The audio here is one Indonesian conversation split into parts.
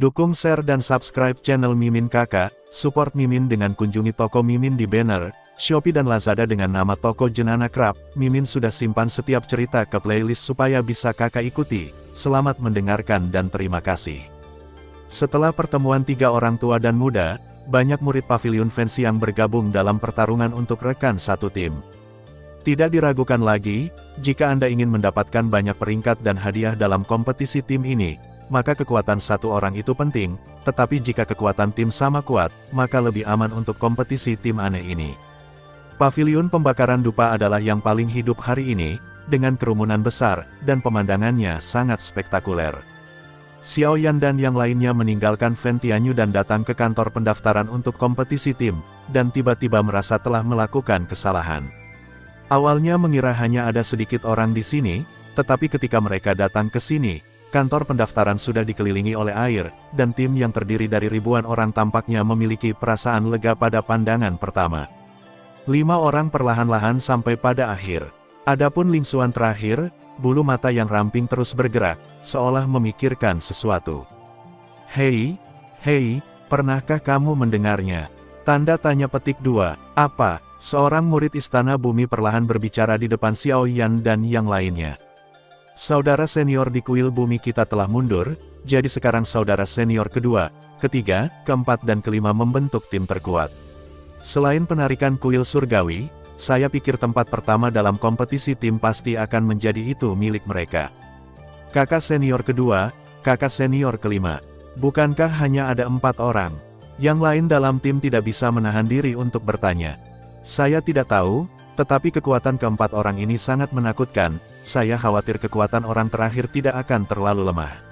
Dukung, share dan subscribe channel Mimin Kakak, support Mimin dengan kunjungi toko Mimin di banner, Shopee dan Lazada dengan nama toko Jenana Krab. Mimin sudah simpan setiap cerita ke playlist supaya bisa kakak ikuti. Selamat mendengarkan dan terima kasih. Setelah pertemuan tiga orang tua dan muda, banyak murid Pavilion Fancy yang bergabung dalam pertarungan untuk rekan satu tim. Tidak diragukan lagi, jika Anda ingin mendapatkan banyak peringkat dan hadiah dalam kompetisi tim ini, maka kekuatan satu orang itu penting, tetapi jika kekuatan tim sama kuat, maka lebih aman untuk kompetisi tim aneh ini. Pavilion pembakaran dupa adalah yang paling hidup hari ini, dengan kerumunan besar, dan pemandangannya sangat spektakuler. Xiao Yan dan yang lainnya meninggalkan Fen Tianyu dan datang ke kantor pendaftaran untuk kompetisi tim, dan tiba-tiba merasa telah melakukan kesalahan. Awalnya mengira hanya ada sedikit orang di sini, tetapi ketika mereka datang ke sini, kantor pendaftaran sudah dikelilingi oleh air, dan tim yang terdiri dari ribuan orang tampaknya memiliki perasaan lega pada pandangan pertama. 5 orang perlahan-lahan sampai pada akhir. Adapun Ling Xuan terakhir, bulu mata yang ramping terus bergerak, seolah memikirkan sesuatu. Hei, pernahkah kamu mendengarnya? Tanda tanya petik 2, apa? Seorang murid Istana Bumi perlahan berbicara di depan Xiao Yan dan yang lainnya. Saudara senior di kuil bumi kita telah mundur, jadi sekarang saudara senior kedua, ketiga, keempat dan kelima membentuk tim terkuat. Selain penarikan kuil surgawi, saya pikir tempat pertama dalam kompetisi tim pasti akan menjadi itu milik mereka. Kakak senior kedua, kakak senior kelima. Bukankah hanya ada 4 orang? Yang lain dalam tim tidak bisa menahan diri untuk bertanya. Saya tidak tahu, tetapi kekuatan keempat orang ini sangat menakutkan. Saya khawatir kekuatan orang terakhir tidak akan terlalu lemah.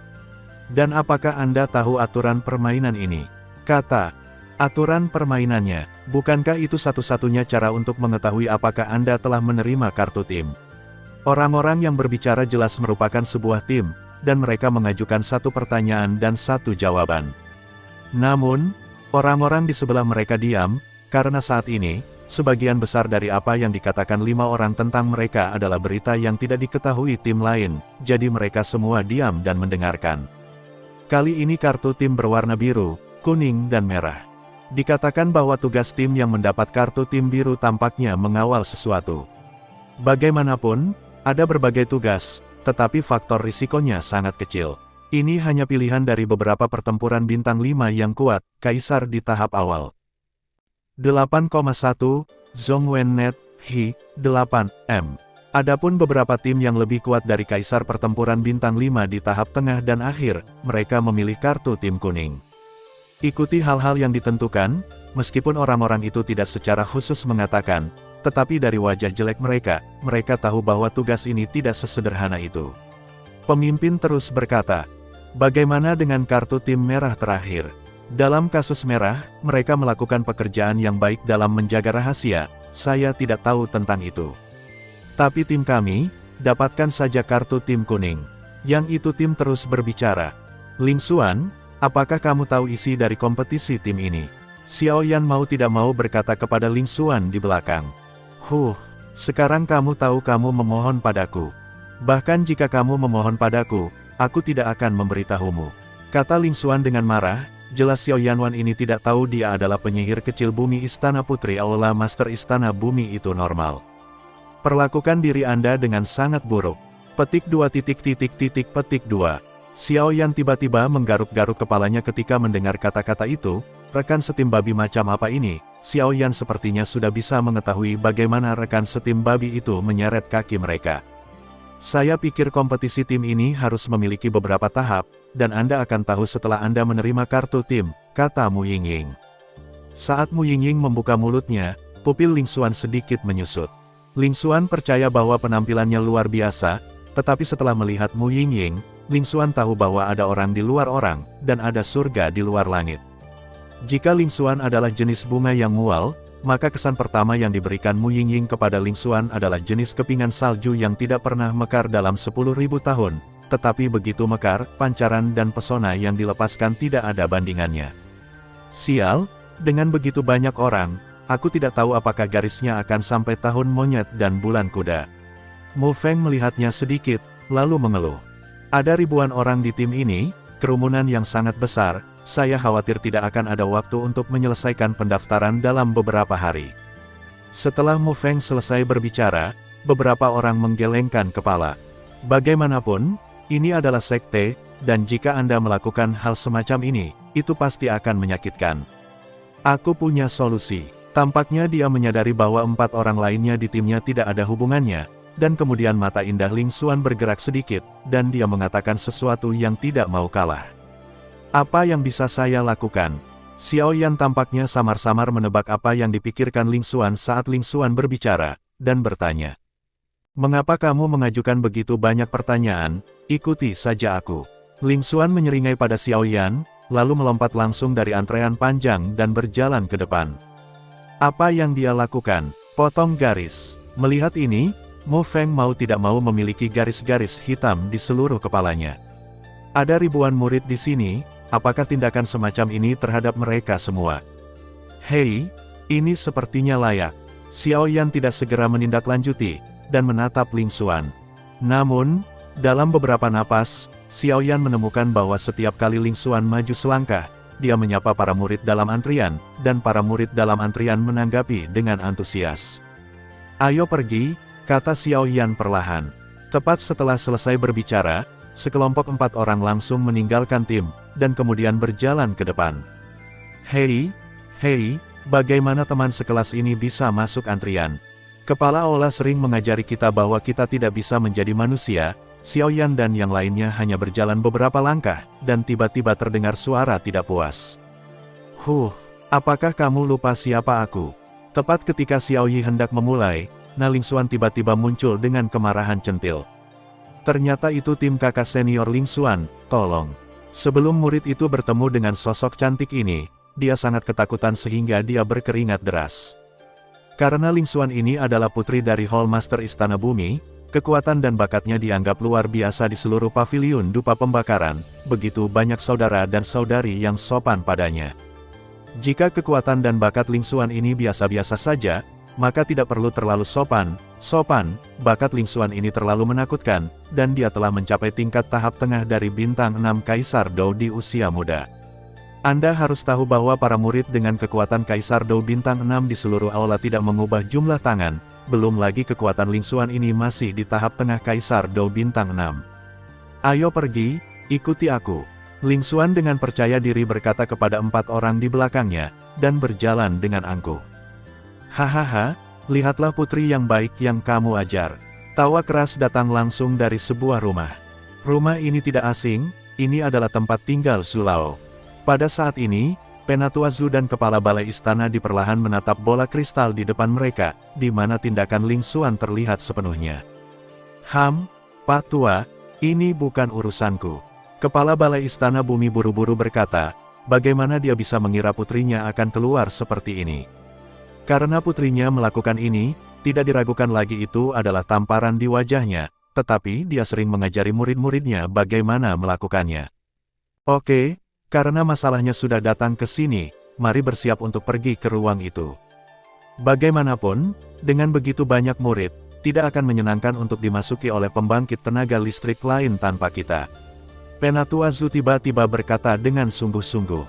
Dan apakah Anda tahu aturan permainan ini? Kata, aturan permainannya, bukankah itu satu-satunya cara untuk mengetahui apakah Anda telah menerima kartu tim? Orang-orang yang berbicara jelas merupakan sebuah tim, dan mereka mengajukan satu pertanyaan dan satu jawaban. Namun, orang-orang di sebelah mereka diam, karena saat ini, sebagian besar dari apa yang dikatakan 5 orang tentang mereka adalah berita yang tidak diketahui tim lain, jadi mereka semua diam dan mendengarkan. Kali ini kartu tim berwarna biru, kuning dan merah. Dikatakan bahwa tugas tim yang mendapat kartu tim biru tampaknya mengawal sesuatu. Bagaimanapun, ada berbagai tugas, tetapi faktor risikonya sangat kecil. Ini hanya pilihan dari beberapa pertempuran bintang 5 yang kuat, Kaisar di tahap awal. 8,1, Zhongwen Net, Hi, 8M. Adapun beberapa tim yang lebih kuat dari Kaisar pertempuran bintang 5 di tahap tengah dan akhir, mereka memilih kartu tim kuning. Ikuti hal-hal yang ditentukan, meskipun orang-orang itu tidak secara khusus mengatakan, tetapi dari wajah jelek mereka, mereka tahu bahwa tugas ini tidak sesederhana itu. Pemimpin terus berkata, bagaimana dengan kartu tim merah terakhir? Dalam kasus merah, mereka melakukan pekerjaan yang baik dalam menjaga rahasia, saya tidak tahu tentang itu. Tapi tim kami, dapatkan saja kartu tim kuning. Yang itu tim terus berbicara. Ling Xuan, apakah kamu tahu isi dari kompetisi tim ini? Xiao Yan mau tidak mau berkata kepada Ling Xuan di belakang. Sekarang kamu tahu kamu memohon padaku. Bahkan jika kamu memohon padaku, aku tidak akan memberitahumu. Kata Ling Xuan dengan marah. Jelas Xiao Yanwan ini tidak tahu dia adalah penyihir kecil bumi Istana Putri Aula Master Istana Bumi itu normal. Perlakukan diri Anda dengan sangat buruk. Petik 2. Xiao Yan tiba-tiba menggaruk-garuk kepalanya ketika mendengar kata-kata itu. Rekan setim babi macam apa ini? Xiao Yan sepertinya sudah bisa mengetahui bagaimana rekan setim babi itu menyeret kaki mereka. Saya pikir kompetisi tim ini harus memiliki beberapa tahap, dan Anda akan tahu setelah Anda menerima kartu tim, kata Mu Yingying. Saat Mu Yingying membuka mulutnya, pupil Ling Xuan sedikit menyusut. Ling Xuan percaya bahwa penampilannya luar biasa, tetapi setelah melihat Mu Yingying, Ling Xuan tahu bahwa ada orang di luar orang, dan ada surga di luar langit. Jika Ling Xuan adalah jenis bunga yang mual, maka kesan pertama yang diberikan Mu Yingying kepada Ling Xuan adalah jenis kepingan salju yang tidak pernah mekar dalam 10.000 tahun, tetapi begitu mekar, pancaran dan pesona yang dilepaskan tidak ada bandingannya. Sial, dengan begitu banyak orang, aku tidak tahu apakah garisnya akan sampai tahun monyet dan bulan kuda. Mu Feng melihatnya sedikit, lalu mengeluh. Ada ribuan orang di tim ini, kerumunan yang sangat besar, saya khawatir tidak akan ada waktu untuk menyelesaikan pendaftaran dalam beberapa hari. Setelah Mu Feng selesai berbicara, beberapa orang menggelengkan kepala. Bagaimanapun, ini adalah sekte, dan jika Anda melakukan hal semacam ini, itu pasti akan menyakitkan. Aku punya solusi. Tampaknya dia menyadari bahwa 4 orang lainnya di timnya tidak ada hubungannya, dan kemudian mata indah Ling Xuan bergerak sedikit, dan dia mengatakan sesuatu yang tidak mau kalah. Apa yang bisa saya lakukan? Xiao Yan tampaknya samar-samar menebak apa yang dipikirkan Ling Xuan saat Ling Xuan berbicara, dan bertanya. Mengapa kamu mengajukan begitu banyak pertanyaan? Ikuti saja aku. Ling Xuan menyeringai pada Xiao Yan, lalu melompat langsung dari antrean panjang dan berjalan ke depan. Apa yang dia lakukan? Potong garis. Melihat ini, Mu Feng mau tidak mau memiliki garis-garis hitam di seluruh kepalanya. Ada ribuan murid di sini, apakah tindakan semacam ini terhadap mereka semua? Hei, ini sepertinya layak. Xiao Yan tidak segera menindaklanjuti, dan menatap Ling Xuan. Namun, dalam beberapa napas, Xiao Yan menemukan bahwa setiap kali Ling Xuan maju selangkah, dia menyapa para murid dalam antrian, dan para murid dalam antrian menanggapi dengan antusias. Ayo pergi, kata Xiao Yan perlahan. Tepat setelah selesai berbicara, sekelompok 4 orang langsung meninggalkan tim, dan kemudian berjalan ke depan. Hei, bagaimana teman sekelas ini bisa masuk antrian? Kepala Aula sering mengajari kita bahwa kita tidak bisa menjadi manusia. Xiao Yan dan yang lainnya hanya berjalan beberapa langkah, dan tiba-tiba terdengar suara tidak puas. Apakah kamu lupa siapa aku? Tepat ketika Xiao Yi hendak memulai, Ling Xuan tiba-tiba muncul dengan kemarahan centil. Ternyata itu tim kakak senior Ling Xuan, tolong. Sebelum murid itu bertemu dengan sosok cantik ini, dia sangat ketakutan sehingga dia berkeringat deras. Karena Ling Xuan ini adalah putri dari Hall Master Istana Bumi, kekuatan dan bakatnya dianggap luar biasa di seluruh paviliun dupa pembakaran, begitu banyak saudara dan saudari yang sopan padanya. Jika kekuatan dan bakat Ling Xuan ini biasa-biasa saja, maka tidak perlu terlalu sopan, bakat Ling Xuan ini terlalu menakutkan, dan dia telah mencapai tingkat tahap tengah dari bintang 6 Kaisar Dou di usia muda. Anda harus tahu bahwa para murid dengan kekuatan Kaisar Dou bintang 6 di seluruh aula tidak mengubah jumlah tangan, belum lagi kekuatan Ling Xuan ini masih di tahap tengah Kaisar Dou bintang 6. Ayo pergi, ikuti aku. Ling Xuan dengan percaya diri berkata kepada 4 orang di belakangnya, dan berjalan dengan angkuh. Hahaha, lihatlah putri yang baik yang kamu ajar. Tawa keras datang langsung dari sebuah rumah. Rumah ini tidak asing, ini adalah tempat tinggal Zhu Lao. Pada saat ini, Penatua Zhu dan kepala balai istana diperlahan menatap bola kristal di depan mereka, di mana tindakan Ling Xuan terlihat sepenuhnya. Pak Tua, ini bukan urusanku. Kepala balai istana bumi buru-buru berkata, bagaimana dia bisa mengira putrinya akan keluar seperti ini? Karena putrinya melakukan ini, tidak diragukan lagi itu adalah tamparan di wajahnya, tetapi dia sering mengajari murid-muridnya bagaimana melakukannya. Oke. Karena masalahnya sudah datang ke sini, mari bersiap untuk pergi ke ruang itu. Bagaimanapun, dengan begitu banyak murid, tidak akan menyenangkan untuk dimasuki oleh pembangkit tenaga listrik lain tanpa kita. Penatua Zhu tiba-tiba berkata dengan sungguh-sungguh.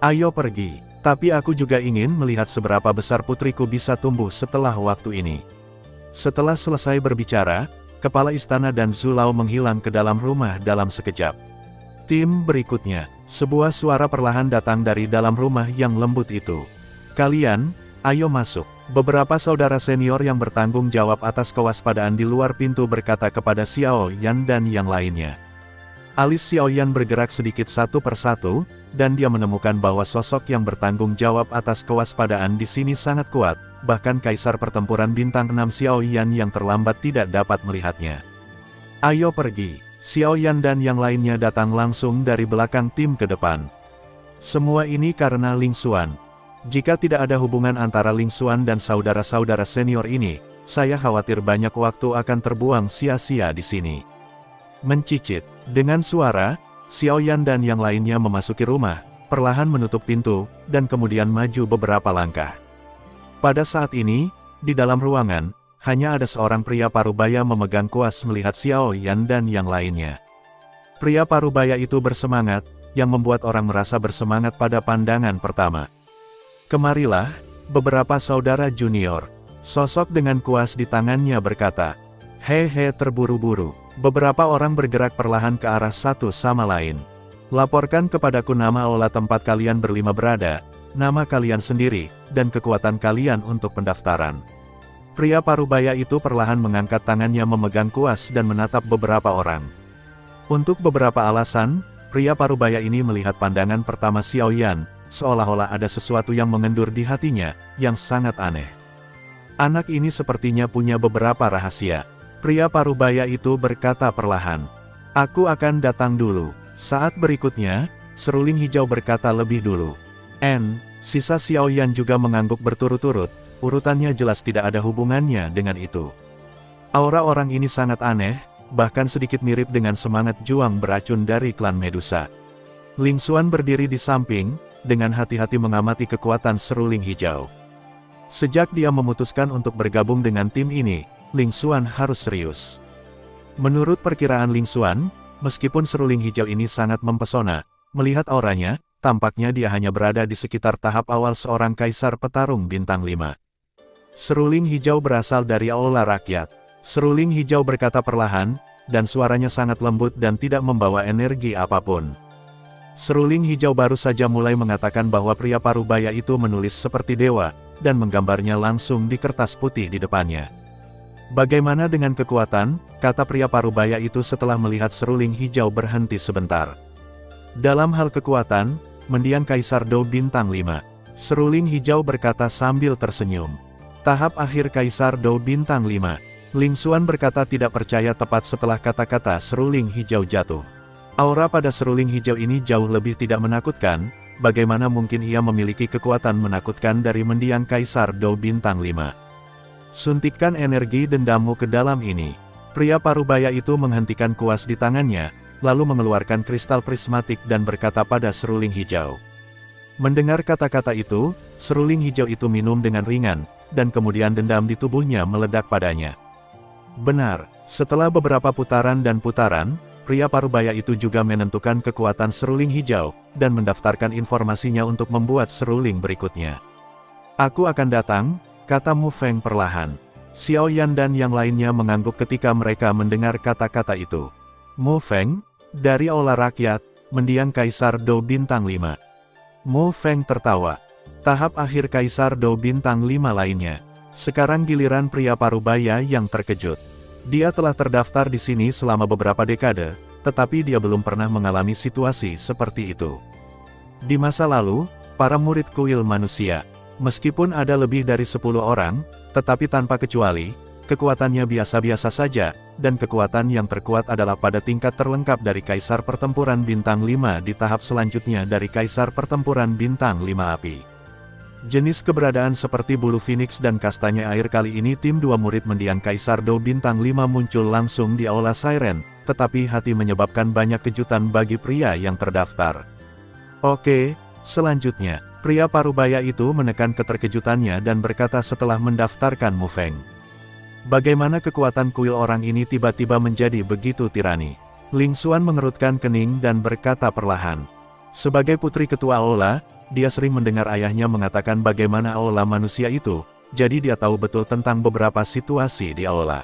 Ayo pergi, tapi aku juga ingin melihat seberapa besar putriku bisa tumbuh setelah waktu ini. Setelah selesai berbicara, kepala istana dan Zhu Lao menghilang ke dalam rumah dalam sekejap. Tim berikutnya, sebuah suara perlahan datang dari dalam rumah yang lembut itu. Kalian, ayo masuk. Beberapa saudara senior yang bertanggung jawab atas kewaspadaan di luar pintu berkata kepada Xiao Yan dan yang lainnya. Alis Xiao Yan bergerak sedikit satu persatu, dan dia menemukan bahwa sosok yang bertanggung jawab atas kewaspadaan di sini sangat kuat, bahkan Kaisar Pertempuran Bintang 6 Xiao Yan yang terlambat tidak dapat melihatnya. Ayo pergi. Xiao Yan dan yang lainnya datang langsung dari belakang tim ke depan. Semua ini karena Ling Xuan. Jika tidak ada hubungan antara Ling Xuan dan saudara-saudara senior ini, saya khawatir banyak waktu akan terbuang sia-sia di sini. Mencicit. Dengan suara, Xiao Yan dan yang lainnya memasuki rumah, perlahan menutup pintu, dan kemudian maju beberapa langkah. Pada saat ini, di dalam ruangan, hanya ada seorang pria parubaya memegang kuas melihat Xiao Yan dan yang lainnya. Pria parubaya itu bersemangat, yang membuat orang merasa bersemangat pada pandangan pertama. Kemarilah, beberapa saudara junior. Sosok dengan kuas di tangannya berkata. Hehe, terburu-buru. Beberapa orang bergerak perlahan ke arah satu sama lain. Laporkan kepadaku nama aula tempat kalian berlima berada, nama kalian sendiri, dan kekuatan kalian untuk pendaftaran. Pria parubaya itu perlahan mengangkat tangannya memegang kuas dan menatap beberapa orang. Untuk beberapa alasan, pria parubaya ini melihat pandangan pertama Xiao Yan, seolah-olah ada sesuatu yang mengendur di hatinya, yang sangat aneh. Anak ini sepertinya punya beberapa rahasia. Pria parubaya itu berkata perlahan. Aku akan datang dulu. Saat berikutnya, seruling hijau berkata lebih dulu. Sisa Xiao Yan juga mengangguk berturut-turut, urutannya jelas tidak ada hubungannya dengan itu. Aura orang ini sangat aneh, bahkan sedikit mirip dengan semangat juang beracun dari klan Medusa. Ling Xuan berdiri di samping, dengan hati-hati mengamati kekuatan seruling hijau. Sejak dia memutuskan untuk bergabung dengan tim ini, Ling Xuan harus serius. Menurut perkiraan Ling Xuan, meskipun seruling hijau ini sangat mempesona, melihat auranya, tampaknya dia hanya berada di sekitar tahap awal seorang kaisar petarung bintang 5. Seruling hijau berasal dari aula rakyat. Seruling hijau berkata perlahan, dan suaranya sangat lembut dan tidak membawa energi apapun. Seruling hijau baru saja mulai mengatakan bahwa pria parubaya itu menulis seperti dewa, dan menggambarnya langsung di kertas putih di depannya. Bagaimana dengan kekuatan, kata pria parubaya itu setelah melihat seruling hijau berhenti sebentar. Dalam hal kekuatan, mendiang Kaisar Dou bintang 5. Seruling hijau berkata sambil tersenyum. Tahap akhir Kaisar Dou bintang 5. Ling Xuan berkata tidak percaya tepat setelah kata-kata seruling hijau jatuh. Aura pada seruling hijau ini jauh lebih tidak menakutkan, bagaimana mungkin ia memiliki kekuatan menakutkan dari mendiang Kaisar Dou bintang 5. Suntikkan energi dendammu ke dalam ini. Pria parubaya itu menghentikan kuas di tangannya, lalu mengeluarkan kristal prismatik dan berkata pada seruling hijau. Mendengar kata-kata itu, seruling hijau itu minum dengan ringan, dan kemudian dendam di tubuhnya meledak padanya. Benar, setelah beberapa putaran dan putaran, pria parubaya itu juga menentukan kekuatan seruling hijau, dan mendaftarkan informasinya untuk membuat seruling berikutnya. Aku akan datang, kata Mu Feng perlahan. Xiao Yan dan yang lainnya mengangguk ketika mereka mendengar kata-kata itu. Mu Feng, dari aula rakyat, mendiang Kaisar Dou bintang 5. Mu Feng tertawa. Tahap akhir Kaisar Dou bintang 5 lainnya. Sekarang giliran pria parubaya yang terkejut. Dia telah terdaftar di sini selama beberapa dekade, tetapi dia belum pernah mengalami situasi seperti itu. Di masa lalu, para murid kuil manusia, meskipun ada lebih dari 10 orang, tetapi tanpa kecuali, kekuatannya biasa-biasa saja, dan kekuatan yang terkuat adalah pada tingkat terlengkap dari Kaisar Pertempuran Bintang 5 di tahap selanjutnya dari Kaisar Pertempuran Bintang 5 Api. Jenis keberadaan seperti bulu Phoenix dan kastanya air kali ini tim 2 murid mendiang Kaisar Dou bintang 5 muncul langsung di aula Siren, tetapi hati menyebabkan banyak kejutan bagi pria yang terdaftar. Oke, selanjutnya, pria parubaya itu menekan keterkejutannya dan berkata setelah mendaftarkan Mu Feng. Bagaimana kekuatan kuil orang ini tiba-tiba menjadi begitu tirani? Ling Xuan mengerutkan kening dan berkata perlahan. Sebagai putri ketua aula, dia sering mendengar ayahnya mengatakan bagaimana aula manusia itu, jadi dia tahu betul tentang beberapa situasi di aula.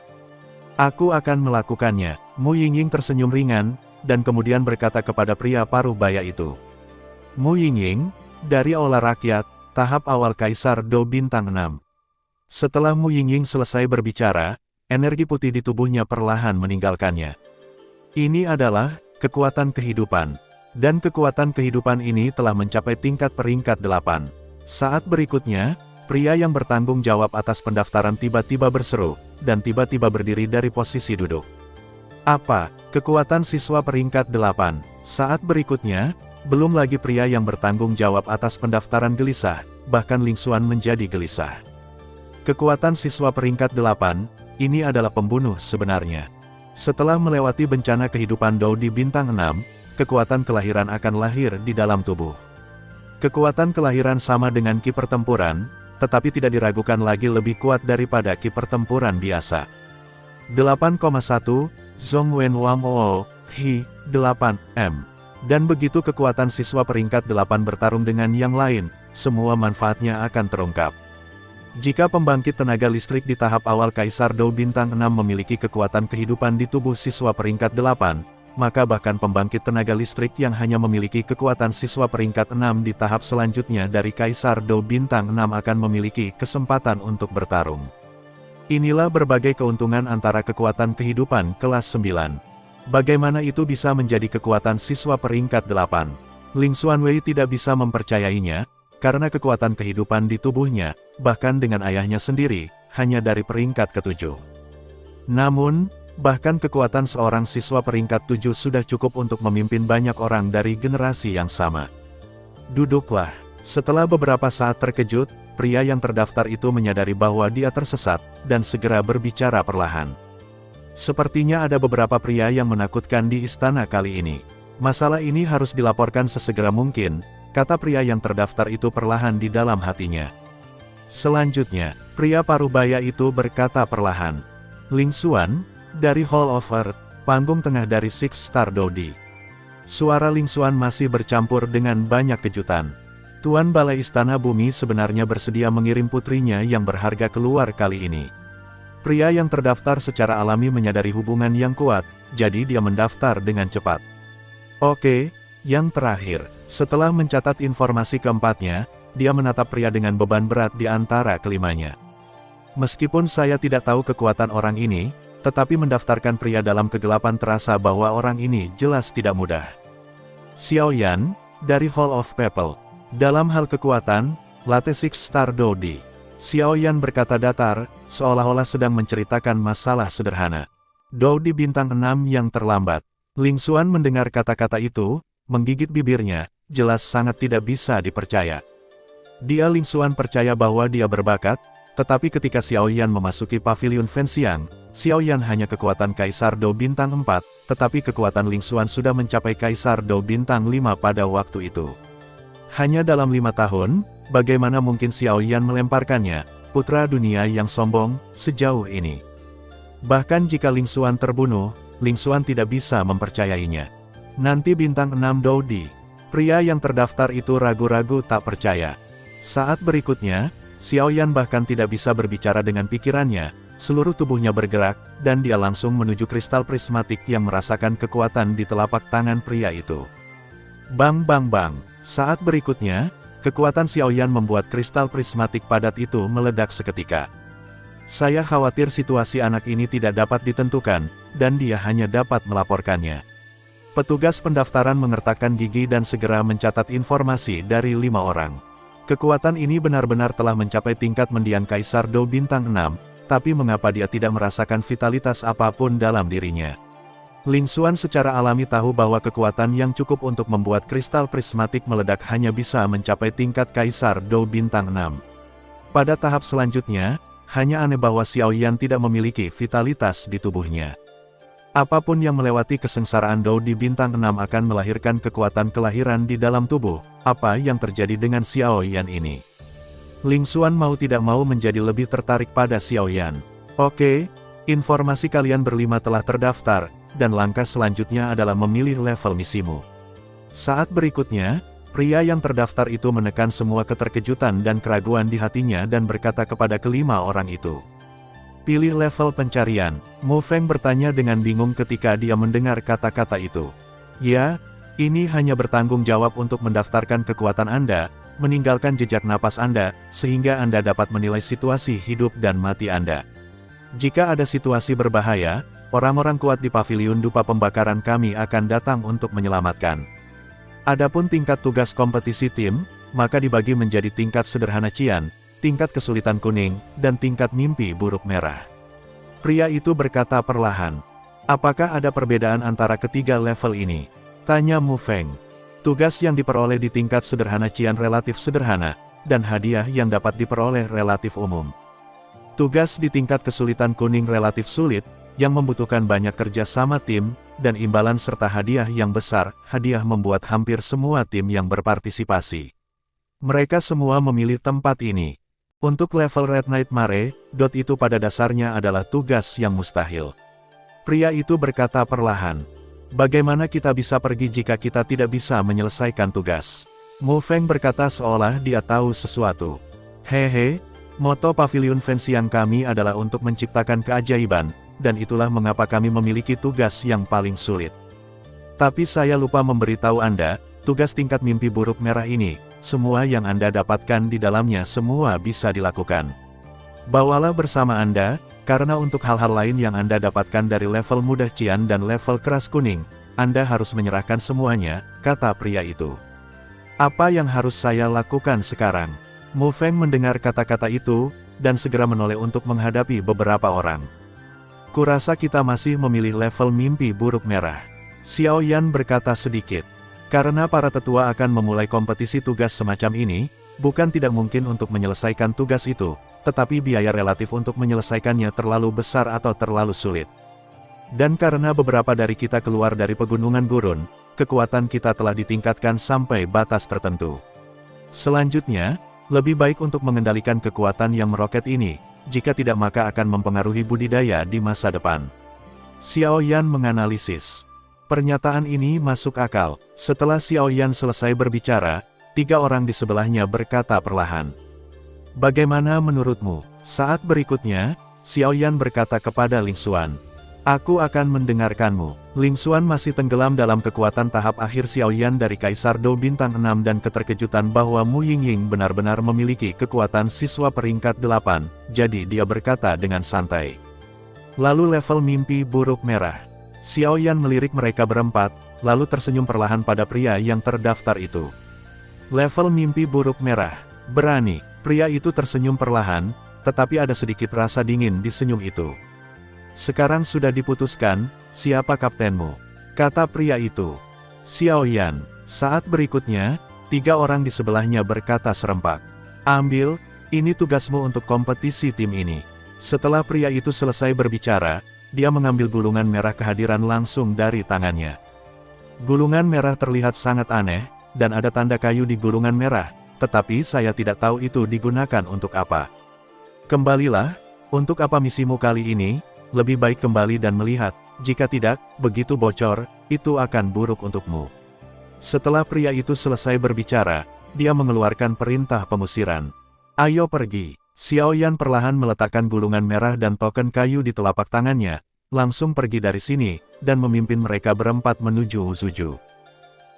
Aku akan melakukannya. Mu Yingying tersenyum ringan, dan kemudian berkata kepada pria parubaya itu. Mu Yingying, dari aula rakyat, tahap awal Kaisar Dou bintang 6. Setelah Mu Yingying selesai berbicara, energi putih di tubuhnya perlahan meninggalkannya. Ini adalah kekuatan kehidupan. Dan kekuatan kehidupan ini telah mencapai tingkat peringkat 8. Saat berikutnya, pria yang bertanggung jawab atas pendaftaran tiba-tiba berseru, dan tiba-tiba berdiri dari posisi duduk. Apa? Kekuatan siswa peringkat 8. Saat berikutnya, belum lagi pria yang bertanggung jawab atas pendaftaran gelisah, bahkan Ling Xuan menjadi gelisah. Kekuatan siswa peringkat 8, ini adalah pembunuh sebenarnya. Setelah melewati bencana kehidupan Dou di bintang 6, kekuatan kelahiran akan lahir di dalam tubuh. Kekuatan kelahiran sama dengan ki pertempuran, tetapi tidak diragukan lagi lebih kuat daripada ki pertempuran biasa. 8,1, Zhong Wen Wang Oo, Hi, 8, M. Dan begitu kekuatan siswa peringkat 8 bertarung dengan yang lain, semua manfaatnya akan terungkap. Jika pembangkit tenaga listrik di tahap awal Kaisar Dou Bintang 6 memiliki kekuatan kehidupan di tubuh siswa peringkat 8, maka bahkan pembangkit tenaga listrik yang hanya memiliki kekuatan siswa peringkat 6 di tahap selanjutnya dari Kaisar Dou Bintang 6 akan memiliki kesempatan untuk bertarung. Inilah berbagai keuntungan antara kekuatan kehidupan kelas 9. Bagaimana itu bisa menjadi kekuatan siswa peringkat 8? Ling Xuanwei tidak bisa mempercayainya, karena kekuatan kehidupan di tubuhnya, bahkan dengan ayahnya sendiri, hanya dari peringkat ke-7. Namun, bahkan kekuatan seorang siswa peringkat 7 sudah cukup untuk memimpin banyak orang dari generasi yang sama. Duduklah. Setelah beberapa saat terkejut, pria yang terdaftar itu menyadari bahwa dia tersesat, dan segera berbicara perlahan. Sepertinya ada beberapa pria yang menakutkan di istana kali ini. Masalah ini harus dilaporkan sesegera mungkin, kata pria yang terdaftar itu perlahan di dalam hatinya. Selanjutnya, pria parubaya itu berkata perlahan, Ling Xuan, dari Hall of Earth, panggung tengah dari Six Star Dodi. Suara Ling Xuan masih bercampur dengan banyak kejutan. Tuan Balai Istana Bumi sebenarnya bersedia mengirim putrinya yang berharga keluar kali ini. Pria yang terdaftar secara alami menyadari hubungan yang kuat, jadi dia mendaftar dengan cepat. Oke, yang terakhir, setelah mencatat informasi keempatnya, dia menatap pria dengan beban berat di antara kelimanya. Meskipun saya tidak tahu kekuatan orang ini, tetapi mendaftarkan pria dalam kegelapan terasa bahwa orang ini jelas tidak mudah. Xiao Yan, dari Hall of People. Dalam hal kekuatan, Latte Six Star Dodi. Xiao Yan berkata datar, seolah-olah sedang menceritakan masalah sederhana. Dodi bintang 6 yang terlambat. Ling Xuan mendengar kata-kata itu, menggigit bibirnya, jelas sangat tidak bisa dipercaya. Dia Ling Xuan percaya bahwa dia berbakat, tetapi ketika Xiao Yan memasuki pavilion Fenxiang, Xiao Yan hanya kekuatan Kaisar Dou bintang 4, tetapi kekuatan Ling Xuan sudah mencapai Kaisar Dou bintang 5 pada waktu itu. Hanya dalam 5 tahun, bagaimana mungkin Xiao Yan melemparkannya, putra dunia yang sombong, sejauh ini. Bahkan jika Ling Xuan terbunuh, Ling Xuan tidak bisa mempercayainya. Nanti bintang 6 Dodi. Pria yang terdaftar itu ragu-ragu tak percaya. Saat berikutnya, Xiao Yan bahkan tidak bisa berbicara dengan pikirannya, seluruh tubuhnya bergerak, dan dia langsung menuju kristal prismatik yang merasakan kekuatan di telapak tangan pria itu. Bang bang bang. Saat berikutnya, kekuatan Xiao Yan membuat kristal prismatik padat itu meledak seketika. Saya khawatir situasi anak ini tidak dapat ditentukan, dan dia hanya dapat melaporkannya. Petugas pendaftaran mengertakkan gigi dan segera mencatat informasi dari 5 orang. Kekuatan ini benar-benar telah mencapai tingkat mendiang Kaisar Dou bintang 6, tapi mengapa dia tidak merasakan vitalitas apapun dalam dirinya? Ling Xuan secara alami tahu bahwa kekuatan yang cukup untuk membuat kristal prismatik meledak hanya bisa mencapai tingkat Kaisar Dou bintang 6. Pada tahap selanjutnya, hanya aneh bahwa Xiao Yan tidak memiliki vitalitas di tubuhnya. Apapun yang melewati kesengsaraan Dou di bintang 6 akan melahirkan kekuatan kelahiran di dalam tubuh. Apa yang terjadi dengan Xiao Yan ini? Ling Xuan mau tidak mau menjadi lebih tertarik pada Xiao Yan. Oke, informasi kalian berlima telah terdaftar, dan langkah selanjutnya adalah memilih level misimu. Saat berikutnya, pria yang terdaftar itu menekan semua keterkejutan dan keraguan di hatinya dan berkata kepada kelima orang itu. Pilih level pencarian. Mu Feng bertanya dengan bingung ketika dia mendengar kata-kata itu. Ya, ini hanya bertanggung jawab untuk mendaftarkan kekuatan Anda, meninggalkan jejak napas Anda, sehingga Anda dapat menilai situasi hidup dan mati Anda. Jika ada situasi berbahaya, orang-orang kuat di pavilion dupa pembakaran kami akan datang untuk menyelamatkan. Adapun tingkat tugas kompetisi tim, maka dibagi menjadi tingkat sederhana Cian, tingkat kesulitan kuning, dan tingkat mimpi buruk merah. Pria itu berkata perlahan. Apakah ada perbedaan antara ketiga level ini? Tanya Mu Feng. Tugas yang diperoleh di tingkat sederhana Cian relatif sederhana, dan hadiah yang dapat diperoleh relatif umum. Tugas di tingkat kesulitan kuning relatif sulit, yang membutuhkan banyak kerja sama tim, dan imbalan serta hadiah yang besar. Hadiah membuat hampir semua tim yang berpartisipasi. Mereka semua memilih tempat ini. Untuk level Red Nightmare, itu pada dasarnya adalah tugas yang mustahil. Pria itu berkata perlahan. Bagaimana kita bisa pergi jika kita tidak bisa menyelesaikan tugas? Mu Feng berkata seolah dia tahu sesuatu. Hehe, moto Pavilion Fancy yang kami adalah untuk menciptakan keajaiban, dan itulah mengapa kami memiliki tugas yang paling sulit. Tapi saya lupa memberitahu Anda, tugas tingkat mimpi buruk merah ini, semua yang Anda dapatkan di dalamnya semua bisa dilakukan. Bawalah bersama Anda, karena untuk hal-hal lain yang Anda dapatkan dari level mudah Cian dan level keras kuning, Anda harus menyerahkan semuanya, kata pria itu. Apa yang harus saya lakukan sekarang? Mu Feng mendengar kata-kata itu, dan segera menoleh untuk menghadapi beberapa orang. Kurasa kita masih memilih level mimpi buruk merah. Xiao Yan berkata sedikit. Karena para tetua akan memulai kompetisi tugas semacam ini, bukan tidak mungkin untuk menyelesaikan tugas itu, tetapi biaya relatif untuk menyelesaikannya terlalu besar atau terlalu sulit. Dan karena beberapa dari kita keluar dari pegunungan gurun, kekuatan kita telah ditingkatkan sampai batas tertentu. Selanjutnya, lebih baik untuk mengendalikan kekuatan yang meroket ini, jika tidak maka akan mempengaruhi budidaya di masa depan. Xiao Yan menganalisis. Pernyataan ini masuk akal. Setelah Xiao Yan selesai berbicara, 3 orang di sebelahnya berkata perlahan. Bagaimana menurutmu? Saat berikutnya, Xiao Yan berkata kepada Ling Xuan. Aku akan mendengarkanmu. Ling Xuan masih tenggelam dalam kekuatan tahap akhir Xiao Yan dari Kaisar Dou Bintang 6 dan keterkejutan bahwa Mu Yingying benar-benar memiliki kekuatan siswa peringkat 8, jadi dia berkata dengan santai. Lalu level mimpi buruk merah. Xiao Yan melirik mereka berempat, lalu tersenyum perlahan pada pria yang terdaftar itu. Level mimpi buruk merah. Berani. Pria itu tersenyum perlahan, tetapi ada sedikit rasa dingin di senyum itu. Sekarang sudah diputuskan, siapa kaptenmu? Kata pria itu. Xiao Yan. Saat berikutnya, 3 orang di sebelahnya berkata serempak. Ambil, ini tugasmu untuk kompetisi tim ini. Setelah pria itu selesai berbicara, dia mengambil gulungan merah kehadiran langsung dari tangannya. Gulungan merah terlihat sangat aneh, dan ada tanda kayu di gulungan merah, tetapi saya tidak tahu itu digunakan untuk apa. Kembalilah, untuk apa misimu kali ini? Lebih baik kembali dan melihat, jika tidak, begitu bocor, itu akan buruk untukmu. Setelah pria itu selesai berbicara, dia mengeluarkan perintah pengusiran. Ayo pergi. Xiao Yan perlahan meletakkan gulungan merah dan token kayu di telapak tangannya, langsung pergi dari sini, dan memimpin mereka berempat menuju Wuzuju.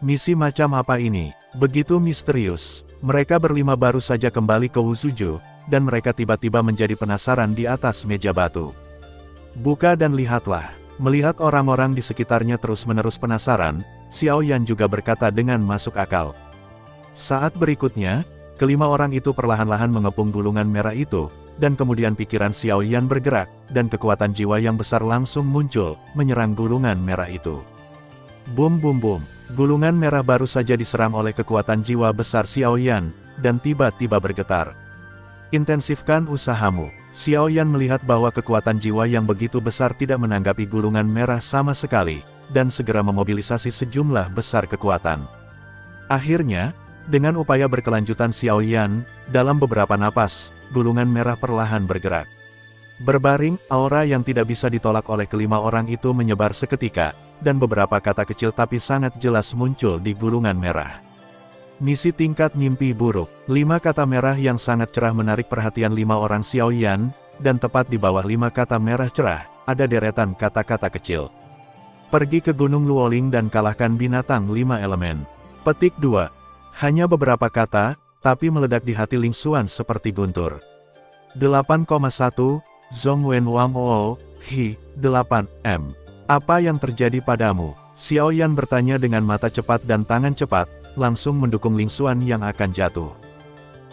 Misi macam apa ini? Begitu misterius. Mereka berlima baru saja kembali ke Wuzuju, dan mereka tiba-tiba menjadi penasaran di atas meja batu. Buka dan lihatlah. Melihat orang-orang di sekitarnya terus-menerus penasaran, Xiao Yan juga berkata dengan masuk akal. Saat berikutnya, kelima orang itu perlahan-lahan mengepung gulungan merah itu, dan kemudian pikiran Xiao Yan bergerak, dan kekuatan jiwa yang besar langsung muncul, menyerang gulungan merah itu. Bum bum bum. Gulungan merah baru saja diserang oleh kekuatan jiwa besar Xiao Yan, dan tiba-tiba bergetar. Intensifkan usahamu. Xiao Yan melihat bahwa kekuatan jiwa yang begitu besar tidak menanggapi gulungan merah sama sekali, dan segera memobilisasi sejumlah besar kekuatan. Akhirnya, dengan upaya berkelanjutan Xiao Yan, dalam beberapa napas, gulungan merah perlahan bergerak. Berbaring, aura yang tidak bisa ditolak oleh kelima orang itu menyebar seketika, dan beberapa kata kecil tapi sangat jelas muncul di gulungan merah. Misi tingkat mimpi buruk. 5 kata merah yang sangat cerah menarik perhatian 5 orang Xiao Yan, dan tepat di bawah 5 kata merah cerah, ada deretan kata-kata kecil. Pergi ke Gunung Luoling dan kalahkan binatang 5 elemen. Petik 2. Hanya beberapa kata, tapi meledak di hati Ling Xuan seperti guntur. 8,1, Zhong Wen Wang Oo, Hi, 8M. Apa yang terjadi padamu? Xiao Yan bertanya dengan mata cepat dan tangan cepat, langsung mendukung Ling Xuan yang akan jatuh.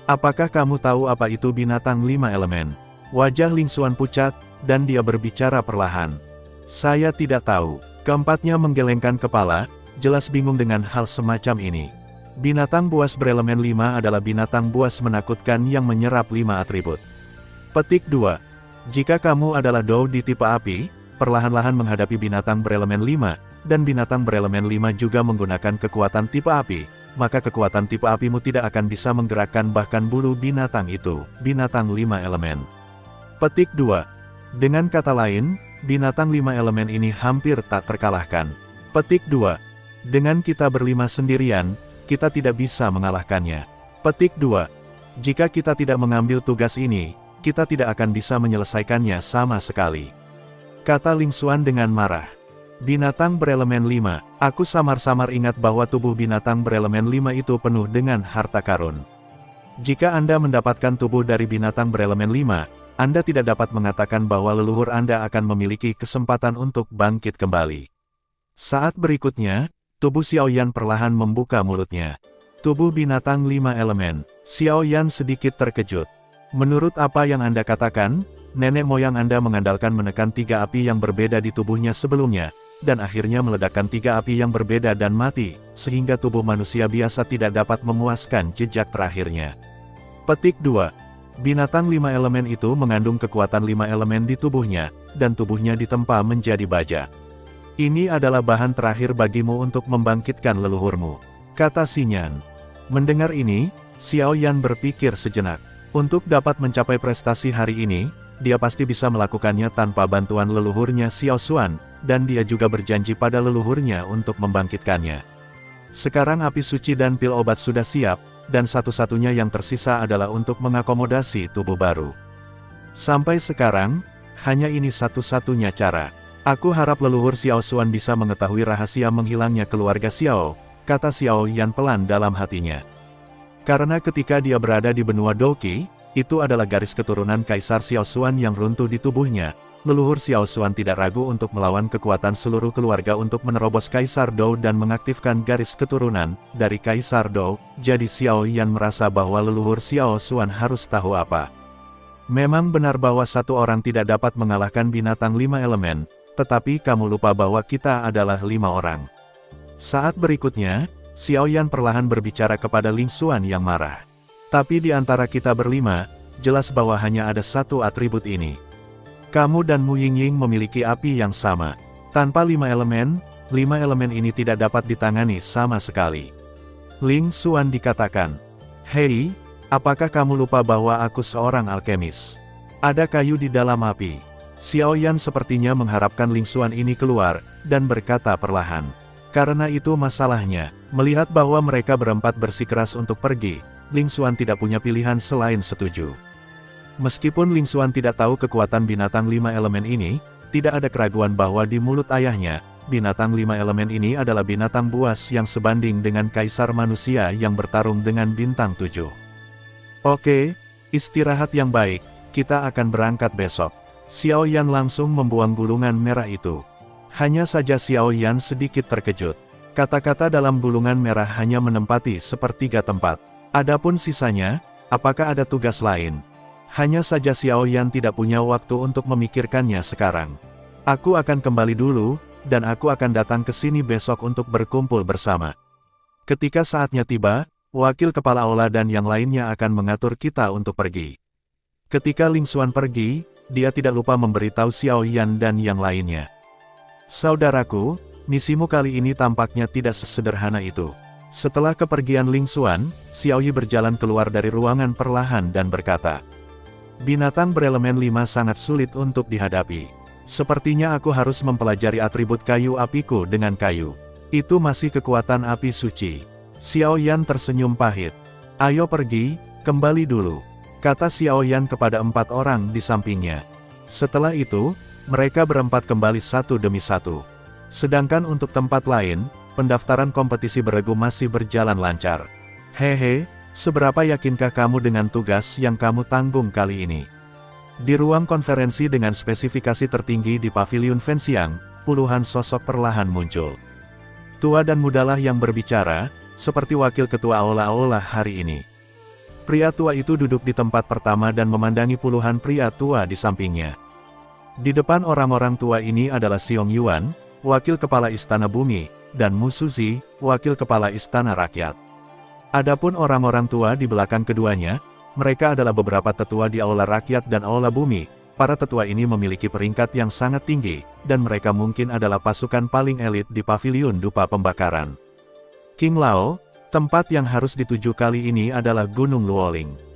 Apakah kamu tahu apa itu binatang 5 elemen? Wajah Ling Xuan pucat, dan dia berbicara perlahan. Saya tidak tahu. Keempatnya menggelengkan kepala, jelas bingung dengan hal semacam ini. Binatang buas berelemen 5 adalah binatang buas menakutkan yang menyerap 5 atribut. Petik 2. Jika kamu adalah Dou di tipe api, perlahan-lahan menghadapi binatang berelemen 5, dan binatang berelemen 5 juga menggunakan kekuatan tipe api, maka kekuatan tipe apimu tidak akan bisa menggerakkan bahkan bulu binatang itu, binatang 5 elemen. Petik 2. Dengan kata lain, binatang 5 elemen ini hampir tak terkalahkan. Petik 2. Dengan kita berlima sendirian, kita tidak bisa mengalahkannya. Petik 2. Jika kita tidak mengambil tugas ini, kita tidak akan bisa menyelesaikannya sama sekali. Kata Ling Xuan dengan marah. Binatang berelemen 5, aku samar-samar ingat bahwa tubuh binatang berelemen 5 itu penuh dengan harta karun. Jika Anda mendapatkan tubuh dari binatang berelemen 5, Anda tidak dapat mengatakan bahwa leluhur Anda akan memiliki kesempatan untuk bangkit kembali. Saat berikutnya, tubuh Xiao Yan perlahan membuka mulutnya. Tubuh binatang 5 elemen, Xiao Yan sedikit terkejut. Menurut apa yang Anda katakan, nenek moyang Anda mengandalkan menekan 3 api yang berbeda di tubuhnya sebelumnya, dan akhirnya meledakkan 3 api yang berbeda dan mati, sehingga tubuh manusia biasa tidak dapat memuaskan jejak terakhirnya. Petik 2. Binatang 5 elemen itu mengandung kekuatan 5 elemen di tubuhnya, dan tubuhnya ditempa menjadi baja. Ini adalah bahan terakhir bagimu untuk membangkitkan leluhurmu, kata Xinyan. Mendengar ini, Xiao Yan berpikir sejenak. Untuk dapat mencapai prestasi hari ini, dia pasti bisa melakukannya tanpa bantuan leluhurnya Xiao Xuan, dan dia juga berjanji pada leluhurnya untuk membangkitkannya. Sekarang api suci dan pil obat sudah siap, dan satu-satunya yang tersisa adalah untuk mengakomodasi tubuh baru. Sampai sekarang, hanya ini satu-satunya cara. Aku harap leluhur Xiao Xuan bisa mengetahui rahasia menghilangnya keluarga Xiao, kata Xiao Yan pelan dalam hatinya. Karena ketika dia berada di benua Douqi, itu adalah garis keturunan Kaisar Xiao Xuan yang runtuh di tubuhnya. Leluhur Xiao Xuan tidak ragu untuk melawan kekuatan seluruh keluarga untuk menerobos Kaisar Dou dan mengaktifkan garis keturunan dari Kaisar Dou. Jadi Xiao Yan merasa bahwa leluhur Xiao Xuan harus tahu apa. Memang benar bahwa satu orang tidak dapat mengalahkan binatang 5 elemen, tetapi kamu lupa bahwa kita adalah 5 orang. Saat berikutnya, Xiao Yan perlahan berbicara kepada Ling Xuan yang marah. Tapi di antara kita berlima, jelas bahwa hanya ada satu atribut ini. Kamu dan Mu Yingying memiliki api yang sama. Tanpa 5 elemen ini tidak dapat ditangani sama sekali. Ling Xuan dikatakan, "Hei, apakah kamu lupa bahwa aku seorang alkemis? Ada kayu di dalam api." Xiao Yan sepertinya mengharapkan Ling Xuan ini keluar, dan berkata perlahan. Karena itu masalahnya, melihat bahwa mereka berempat bersikeras untuk pergi, Ling Xuan tidak punya pilihan selain setuju. Meskipun Ling Xuan tidak tahu kekuatan binatang 5 elemen ini, tidak ada keraguan bahwa di mulut ayahnya, binatang 5 elemen ini adalah binatang buas yang sebanding dengan kaisar manusia yang bertarung dengan bintang 7. Oke, istirahat yang baik, kita akan berangkat besok. Xiao Yan langsung membuang gulungan merah itu. Hanya saja Xiao Yan sedikit terkejut. Kata-kata dalam gulungan merah hanya menempati sepertiga tempat. Adapun sisanya, apakah ada tugas lain? Hanya saja Xiao Yan tidak punya waktu untuk memikirkannya sekarang. Aku akan kembali dulu, dan aku akan datang ke sini besok untuk berkumpul bersama. Ketika saatnya tiba, wakil kepala aula dan yang lainnya akan mengatur kita untuk pergi. Ketika Ling Xuan pergi, dia tidak lupa memberitahu Xiao Yan dan yang lainnya. Saudaraku, misimu kali ini tampaknya tidak sesederhana itu. Setelah kepergian Ling Xuan, Xiao Yi berjalan keluar dari ruangan perlahan dan berkata, binatang berelemen 5 sangat sulit untuk dihadapi. Sepertinya aku harus mempelajari atribut kayu apiku dengan kayu. Itu masih kekuatan api suci. Xiao Yan tersenyum pahit. Ayo pergi, kembali dulu, kata Xiao Yan kepada 4 orang di sampingnya. Setelah itu, mereka berempat kembali satu demi satu. Sedangkan untuk tempat lain, pendaftaran kompetisi beregu masih berjalan lancar. Hehe, seberapa yakinkah kamu dengan tugas yang kamu tanggung kali ini? Di ruang konferensi dengan spesifikasi tertinggi di Paviliun Fenxiang, puluhan sosok perlahan muncul. Tua dan mudalah yang berbicara, seperti wakil ketua aula-aula hari ini. Pria tua itu duduk di tempat pertama dan memandangi puluhan pria tua di sampingnya. Di depan orang-orang tua ini adalah Xiong Yuan, wakil kepala Istana Bumi, dan Mu Suzi, wakil kepala Istana Rakyat. Adapun orang-orang tua di belakang keduanya, mereka adalah beberapa tetua di Aula Rakyat dan Aula Bumi. Para tetua ini memiliki peringkat yang sangat tinggi, dan mereka mungkin adalah pasukan paling elit di Paviliun Dupa Pembakaran. King Lao, tempat yang harus dituju kali ini adalah Gunung Luoling.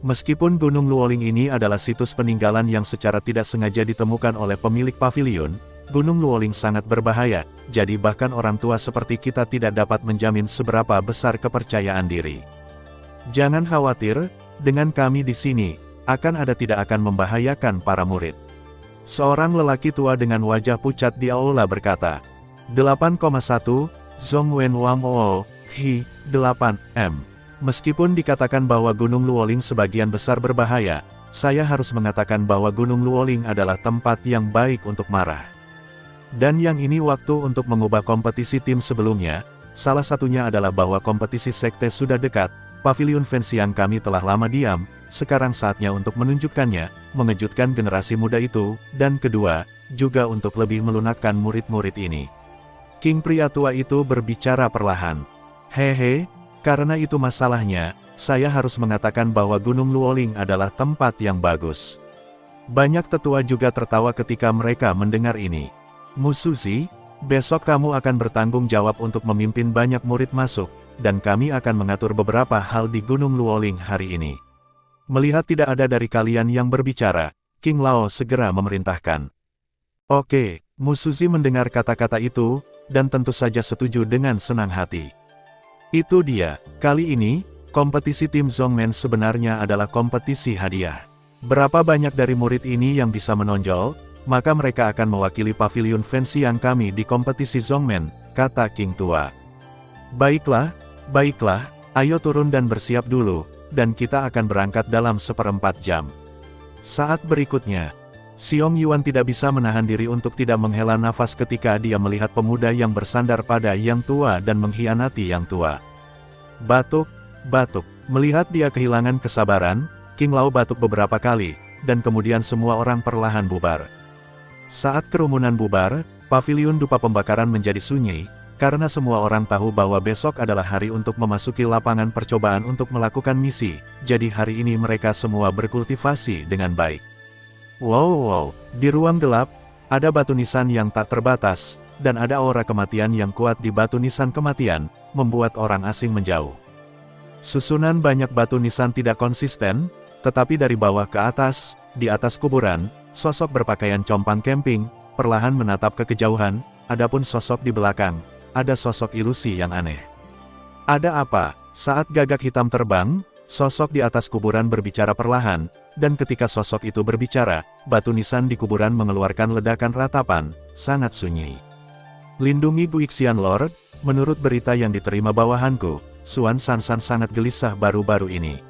Meskipun Gunung Luoling ini adalah situs peninggalan yang secara tidak sengaja ditemukan oleh pemilik paviliun, Gunung Luoling sangat berbahaya, jadi bahkan orang tua seperti kita tidak dapat menjamin seberapa besar kepercayaan diri. Jangan khawatir, dengan kami di sini, tidak akan membahayakan para murid. Seorang lelaki tua dengan wajah pucat di aula berkata. 8,1, Zhongwen Wang Oo, Hi, 8M. Meskipun dikatakan bahwa Gunung Luoling sebagian besar berbahaya, saya harus mengatakan bahwa Gunung Luoling adalah tempat yang baik untuk marah. Dan yang ini waktu untuk mengubah kompetisi tim sebelumnya, salah satunya adalah bahwa kompetisi sekte sudah dekat, pavilion fans yang kami telah lama diam, sekarang saatnya untuk menunjukkannya, mengejutkan generasi muda itu, dan kedua, juga untuk lebih melunakkan murid-murid ini. King pria tua itu berbicara perlahan. Hehe, karena itu masalahnya, saya harus mengatakan bahwa Gunung Luoling adalah tempat yang bagus. Banyak tetua juga tertawa ketika mereka mendengar ini. Musuzi, besok kamu akan bertanggung jawab untuk memimpin banyak murid masuk, dan kami akan mengatur beberapa hal di Gunung Luoling hari ini. Melihat tidak ada dari kalian yang berbicara, King Lao segera memerintahkan. Oke, Musuzi mendengar kata-kata itu, dan tentu saja setuju dengan senang hati. Itu dia, kali ini, kompetisi tim Zhongmen sebenarnya adalah kompetisi hadiah. Berapa banyak dari murid ini yang bisa menonjol, maka mereka akan mewakili pavilion fancy yang kami di kompetisi Zhongmen, kata King tua. Baiklah, ayo turun dan bersiap dulu, dan kita akan berangkat dalam 1/4 jam. Saat berikutnya, Xiong Yuan tidak bisa menahan diri untuk tidak menghela nafas ketika dia melihat pemuda yang bersandar pada yang tua dan mengkhianati yang tua. Batuk. Melihat dia kehilangan kesabaran, King Lao batuk beberapa kali, dan kemudian semua orang perlahan bubar. Saat kerumunan bubar, pavilion dupa pembakaran menjadi sunyi, karena semua orang tahu bahwa besok adalah hari untuk memasuki lapangan percobaan untuk melakukan misi, jadi hari ini mereka semua berkultivasi dengan baik. Wow, di ruang gelap, ada batu nisan yang tak terbatas, dan ada aura kematian yang kuat di batu nisan kematian, membuat orang asing menjauh. Susunan banyak batu nisan tidak konsisten, tetapi dari bawah ke atas, di atas kuburan, sosok berpakaian compang camping, perlahan menatap ke kejauhan, adapun sosok di belakang, ada sosok ilusi yang aneh. Ada apa? Saat gagak hitam terbang, sosok di atas kuburan berbicara perlahan, dan ketika sosok itu berbicara, batu nisan di kuburan mengeluarkan ledakan ratapan, sangat sunyi. Lindungi Guixian Lord, menurut berita yang diterima bawahanku, Xuan Sansan sangat gelisah baru-baru ini.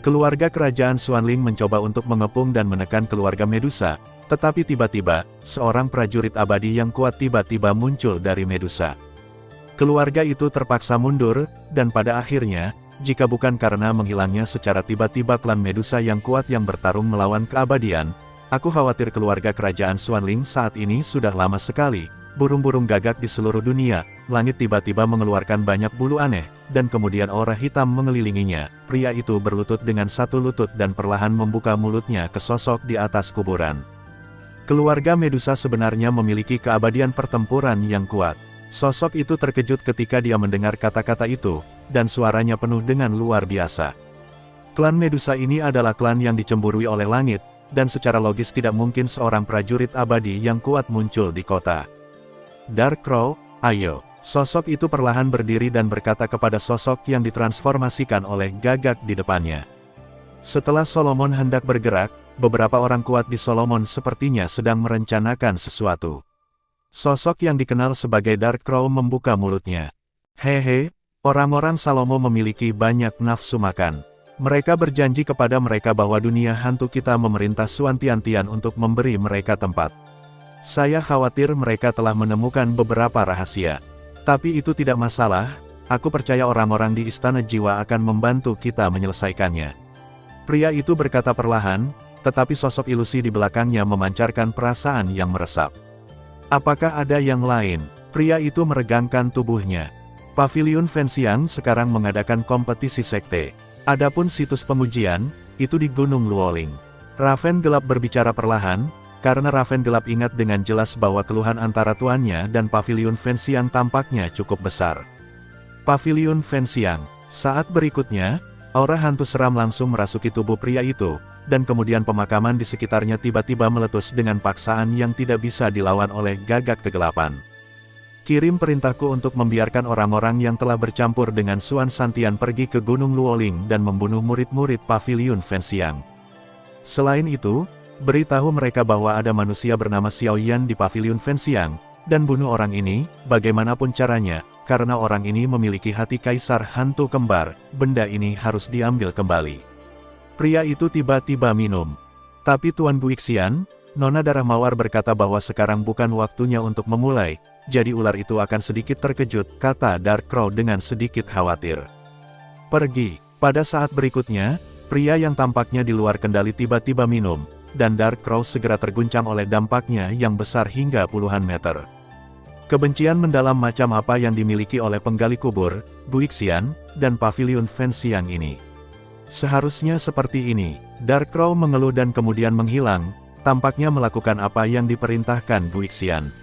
Keluarga kerajaan Xuanling mencoba untuk mengepung dan menekan keluarga Medusa, tetapi tiba-tiba, seorang prajurit abadi yang kuat tiba-tiba muncul dari Medusa. Keluarga itu terpaksa mundur, dan pada akhirnya, jika bukan karena menghilangnya secara tiba-tiba klan Medusa yang kuat yang bertarung melawan keabadian, aku khawatir keluarga kerajaan Xuanling saat ini sudah lama sekali. Burung-burung gagak di seluruh dunia, langit tiba-tiba mengeluarkan banyak bulu aneh, dan kemudian aura hitam mengelilinginya. Pria itu berlutut dengan satu lutut dan perlahan membuka mulutnya ke sosok di atas kuburan. Keluarga Medusa sebenarnya memiliki keabadian pertempuran yang kuat. Sosok itu terkejut ketika dia mendengar kata-kata itu, dan suaranya penuh dengan luar biasa. Klan Medusa ini adalah klan yang dicemburui oleh langit, dan secara logis tidak mungkin seorang prajurit abadi yang kuat muncul di kota. Dark Crow, ayo. Sosok itu perlahan berdiri dan berkata kepada sosok yang ditransformasikan oleh gagak di depannya. Setelah Solomon hendak bergerak, beberapa orang kuat di Solomon sepertinya sedang merencanakan sesuatu. Sosok yang dikenal sebagai Dark Crow membuka mulutnya. Hehe, orang-orang Salomo memiliki banyak nafsu makan. Mereka berjanji kepada mereka bahwa dunia hantu kita memerintah Suantian-Tian untuk memberi mereka tempat. Saya khawatir mereka telah menemukan beberapa rahasia. Tapi itu tidak masalah, aku percaya orang-orang di Istana Jiwa akan membantu kita menyelesaikannya. Pria itu berkata perlahan, tetapi sosok ilusi di belakangnya memancarkan perasaan yang meresap. Apakah ada yang lain? Pria itu meregangkan tubuhnya. Pavilion Fanxiang sekarang mengadakan kompetisi sekte. Adapun situs pengujian, itu di Gunung Luoling. Raven Gelap berbicara perlahan, karena Raven Gelap ingat dengan jelas bahwa keluhan antara tuannya dan Pavilion Fanxiang tampaknya cukup besar. Pavilion Fanxiang. Saat berikutnya, aura hantu seram langsung merasuki tubuh pria itu, dan kemudian pemakaman di sekitarnya tiba-tiba meletus dengan paksaan yang tidak bisa dilawan oleh gagak kegelapan. Kirim perintahku untuk membiarkan orang-orang yang telah bercampur dengan Suan Santian pergi ke Gunung Luoling dan membunuh murid-murid Paviliun Fenxiang. Selain itu, beritahu mereka bahwa ada manusia bernama Xiao Yan di Paviliun Fenxiang, dan bunuh orang ini, bagaimanapun caranya, karena orang ini memiliki hati kaisar hantu kembar, benda ini harus diambil kembali. Pria itu tiba-tiba minum. Tapi Tuan Guixian, Nona Darah Mawar berkata bahwa sekarang bukan waktunya untuk memulai, jadi ular itu akan sedikit terkejut, kata Dark Crow dengan sedikit khawatir. Pergi. Pada saat berikutnya, pria yang tampaknya di luar kendali tiba-tiba minum, dan Dark Crow segera terguncang oleh dampaknya yang besar hingga puluhan meter. Kebencian mendalam macam apa yang dimiliki oleh penggali kubur, Guixian, dan Paviliun Fenxiang ini. Seharusnya seperti ini. Dark Crow mengeluh dan kemudian menghilang, tampaknya melakukan apa yang diperintahkan Guixian.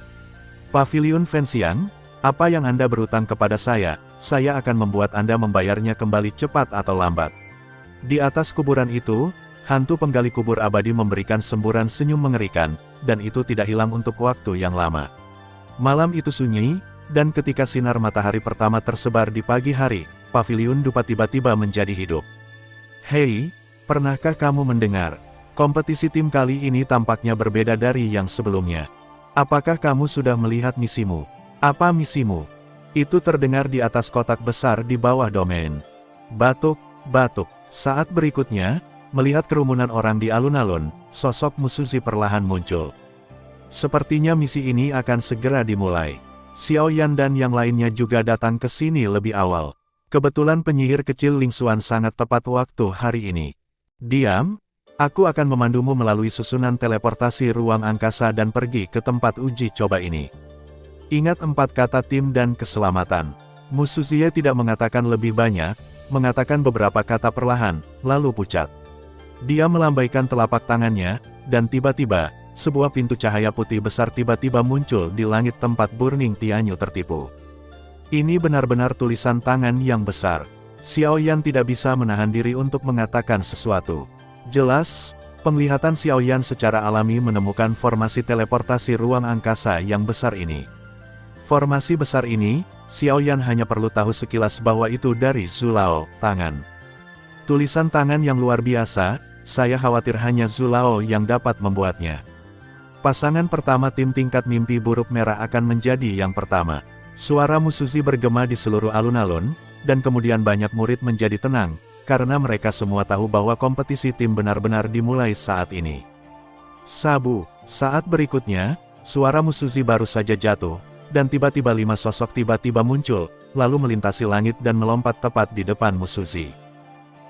Paviliun Fenxiang, apa yang Anda berutang kepada saya akan membuat Anda membayarnya kembali cepat atau lambat. Di atas kuburan itu, hantu penggali kubur abadi memberikan semburan senyum mengerikan, dan itu tidak hilang untuk waktu yang lama. Malam itu sunyi, dan ketika sinar matahari pertama tersebar di pagi hari, Paviliun Dupa tiba-tiba menjadi hidup. Hei, pernahkah kamu mendengar? Kompetisi tim kali ini tampaknya berbeda dari yang sebelumnya. Apakah kamu sudah melihat misimu? Apa misimu? Itu terdengar di atas kotak besar di bawah domain. Batuk, batuk. Saat berikutnya, melihat kerumunan orang di alun-alun, sosok Musuzi perlahan muncul. Sepertinya misi ini akan segera dimulai. Xiao Yan dan yang lainnya juga datang ke sini lebih awal. Kebetulan penyihir kecil Ling Xuan sangat tepat waktu hari ini. Diam, aku akan memandumu melalui susunan teleportasi ruang angkasa dan pergi ke tempat uji coba ini. Ingat 4 kata tim dan keselamatan. Musuzi tidak mengatakan lebih banyak, mengatakan beberapa kata perlahan, lalu pucat. Dia melambaikan telapak tangannya, dan tiba-tiba, sebuah pintu cahaya putih besar tiba-tiba muncul di langit tempat Burning Tianyu tertipu. Ini benar-benar tulisan tangan yang besar. Xiao Yan tidak bisa menahan diri untuk mengatakan sesuatu. Jelas, penglihatan Xiao Yan secara alami menemukan formasi teleportasi ruang angkasa yang besar ini. Formasi besar ini, Xiao Yan hanya perlu tahu sekilas bahwa itu dari Zulao, tangan. Tulisan tangan yang luar biasa, saya khawatir hanya Zulao yang dapat membuatnya. Pasangan pertama tim tingkat mimpi buruk merah akan menjadi yang pertama. Suara Musuzi bergema di seluruh alun-alun, dan kemudian banyak murid menjadi tenang, karena mereka semua tahu bahwa kompetisi tim benar-benar dimulai saat ini. Sabu, saat berikutnya, suara Musuzi baru saja jatuh, dan tiba-tiba 5 sosok tiba-tiba muncul, lalu melintasi langit dan melompat tepat di depan Musuzi.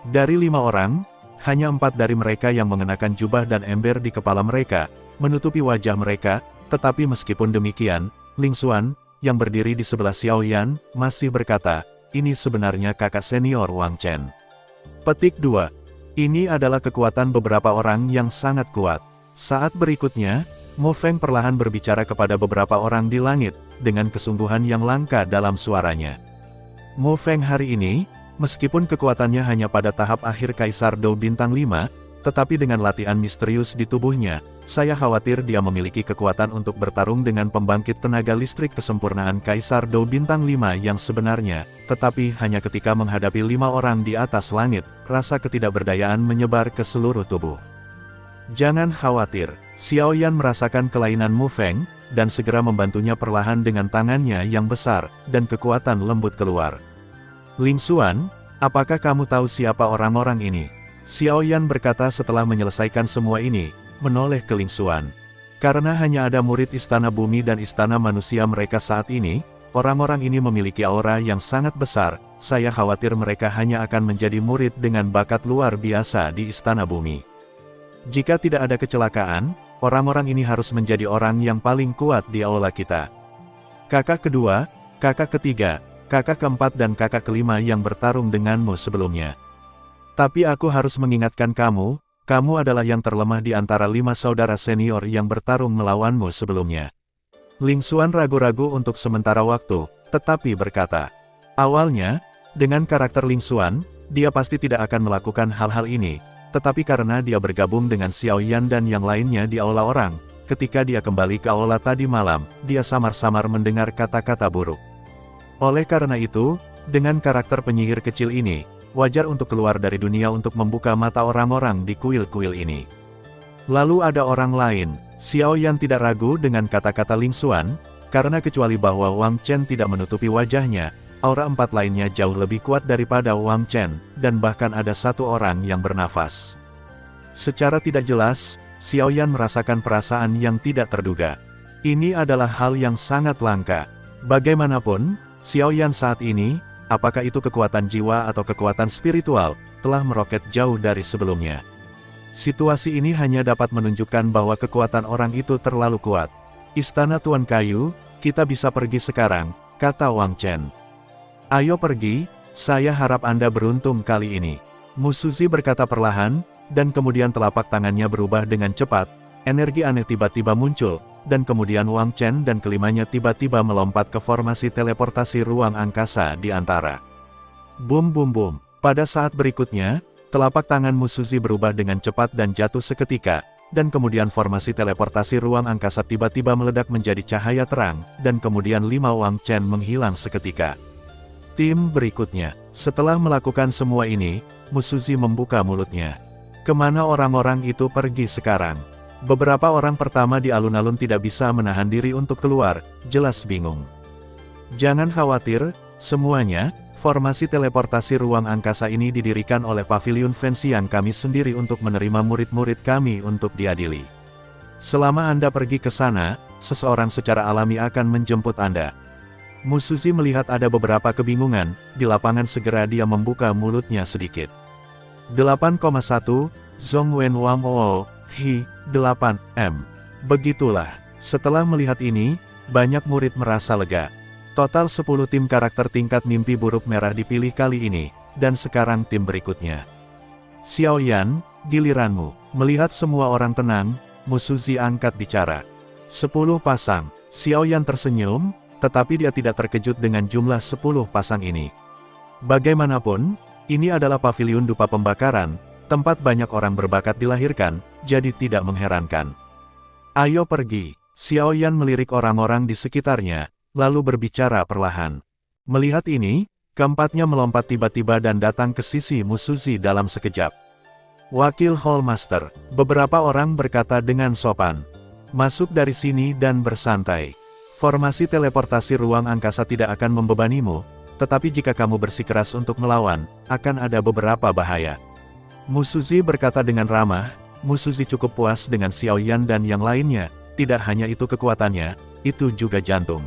Dari 5 orang, hanya 4 dari mereka yang mengenakan jubah dan ember di kepala mereka, menutupi wajah mereka, tetapi meskipun demikian, Ling Xuan, yang berdiri di sebelah Xiao Yan, masih berkata, ini sebenarnya kakak senior Wang Chen. Petik 2. Ini adalah kekuatan beberapa orang yang sangat kuat. Saat berikutnya, Mo Feng perlahan berbicara kepada beberapa orang di langit, dengan kesungguhan yang langka dalam suaranya. Mo Feng hari ini, meskipun kekuatannya hanya pada tahap akhir Kaisar Dou Bintang 5, tetapi dengan latihan misterius di tubuhnya, saya khawatir dia memiliki kekuatan untuk bertarung dengan pembangkit tenaga listrik kesempurnaan Kaisar Dou Bintang 5 yang sebenarnya, tetapi hanya ketika menghadapi 5 orang di atas langit, rasa ketidakberdayaan menyebar ke seluruh tubuh. Jangan khawatir, Xiao Yan merasakan kelainan Mo Feng, dan segera membantunya perlahan dengan tangannya yang besar, dan kekuatan lembut keluar. Ling Xuan, apakah kamu tahu siapa orang-orang ini? Xiao Yan berkata setelah menyelesaikan semua ini, menoleh ke Ling Xuan. Karena hanya ada murid Istana Bumi dan Istana Manusia mereka saat ini, orang-orang ini memiliki aura yang sangat besar, saya khawatir mereka hanya akan menjadi murid dengan bakat luar biasa di Istana Bumi. Jika tidak ada kecelakaan, orang-orang ini harus menjadi orang yang paling kuat di aula kita. Kakak kedua, kakak ketiga, kakak keempat dan kakak kelima yang bertarung denganmu sebelumnya. Tapi aku harus mengingatkan kamu, kamu adalah yang terlemah di antara 5 saudara senior yang bertarung melawanmu sebelumnya. Ling Xuan ragu-ragu untuk sementara waktu, tetapi berkata, awalnya, dengan karakter Ling Xuan, dia pasti tidak akan melakukan hal-hal ini, tetapi karena dia bergabung dengan Xiao Yan dan yang lainnya di aula orang, ketika dia kembali ke aula tadi malam, dia samar-samar mendengar kata-kata buruk. Oleh karena itu, dengan karakter penyihir kecil ini, wajar untuk keluar dari dunia untuk membuka mata orang-orang di kuil-kuil ini. Lalu ada orang lain, Xiao Yan tidak ragu dengan kata-kata Ling Xuan, karena kecuali bahwa Wang Chen tidak menutupi wajahnya, aura 4 lainnya jauh lebih kuat daripada Wang Chen, dan bahkan ada 1 orang yang bernafas. Secara tidak jelas, Xiao Yan merasakan perasaan yang tidak terduga. Ini adalah hal yang sangat langka. Bagaimanapun, Xiao Yan saat ini, apakah itu kekuatan jiwa atau kekuatan spiritual, telah meroket jauh dari sebelumnya. Situasi ini hanya dapat menunjukkan bahwa kekuatan orang itu terlalu kuat. Istana Tuan Kayu, kita bisa pergi sekarang, kata Wang Chen. Ayo pergi, saya harap Anda beruntung kali ini. Mu Suzi berkata perlahan, dan kemudian telapak tangannya berubah dengan cepat, energi aneh tiba-tiba muncul, dan kemudian Wang Chen dan kelimanya tiba-tiba melompat ke formasi teleportasi ruang angkasa di antara. Bum bum bum. Pada saat berikutnya, telapak tangan Mu Suzi berubah dengan cepat dan jatuh seketika, dan kemudian formasi teleportasi ruang angkasa tiba-tiba meledak menjadi cahaya terang, dan kemudian 5 Wang Chen menghilang seketika. Tim berikutnya, setelah melakukan semua ini, Mu Suzi membuka mulutnya. Kemana orang-orang itu pergi sekarang? Beberapa orang pertama di alun-alun tidak bisa menahan diri untuk keluar, jelas bingung. Jangan khawatir, semuanya, formasi teleportasi ruang angkasa ini didirikan oleh Paviliun Fansian kami sendiri untuk menerima murid-murid kami untuk diadili. Selama Anda pergi ke sana, seseorang secara alami akan menjemput Anda. Mu Suzi melihat ada beberapa kebingungan, di lapangan segera dia membuka mulutnya sedikit. 8,1, Zhong Wen Wang O, Hi, 8M. Begitulah, setelah melihat ini, banyak murid merasa lega. Total 10 tim karakter tingkat mimpi buruk merah dipilih kali ini, dan sekarang tim berikutnya. Xiao Yan, giliranmu. Melihat semua orang tenang, Mu Suzi angkat bicara. 10 pasang. Xiao Yan tersenyum, tetapi dia tidak terkejut dengan jumlah 10 pasang ini. Bagaimanapun, ini adalah paviliun dupa pembakaran, tempat banyak orang berbakat dilahirkan, jadi tidak mengherankan. Ayo pergi. Xiao Yan melirik orang-orang di sekitarnya, lalu berbicara perlahan. Melihat ini, keempatnya melompat tiba-tiba dan datang ke sisi Mu Suzi dalam sekejap. Wakil Hallmaster, beberapa orang berkata dengan sopan. Masuk dari sini dan bersantai. Formasi teleportasi ruang angkasa tidak akan membebanimu, tetapi jika kamu bersikeras untuk melawan, akan ada beberapa bahaya. Mu Suzi berkata dengan ramah. Mu Suzi cukup puas dengan Xiao Yan dan yang lainnya, tidak hanya itu kekuatannya, itu juga jantung.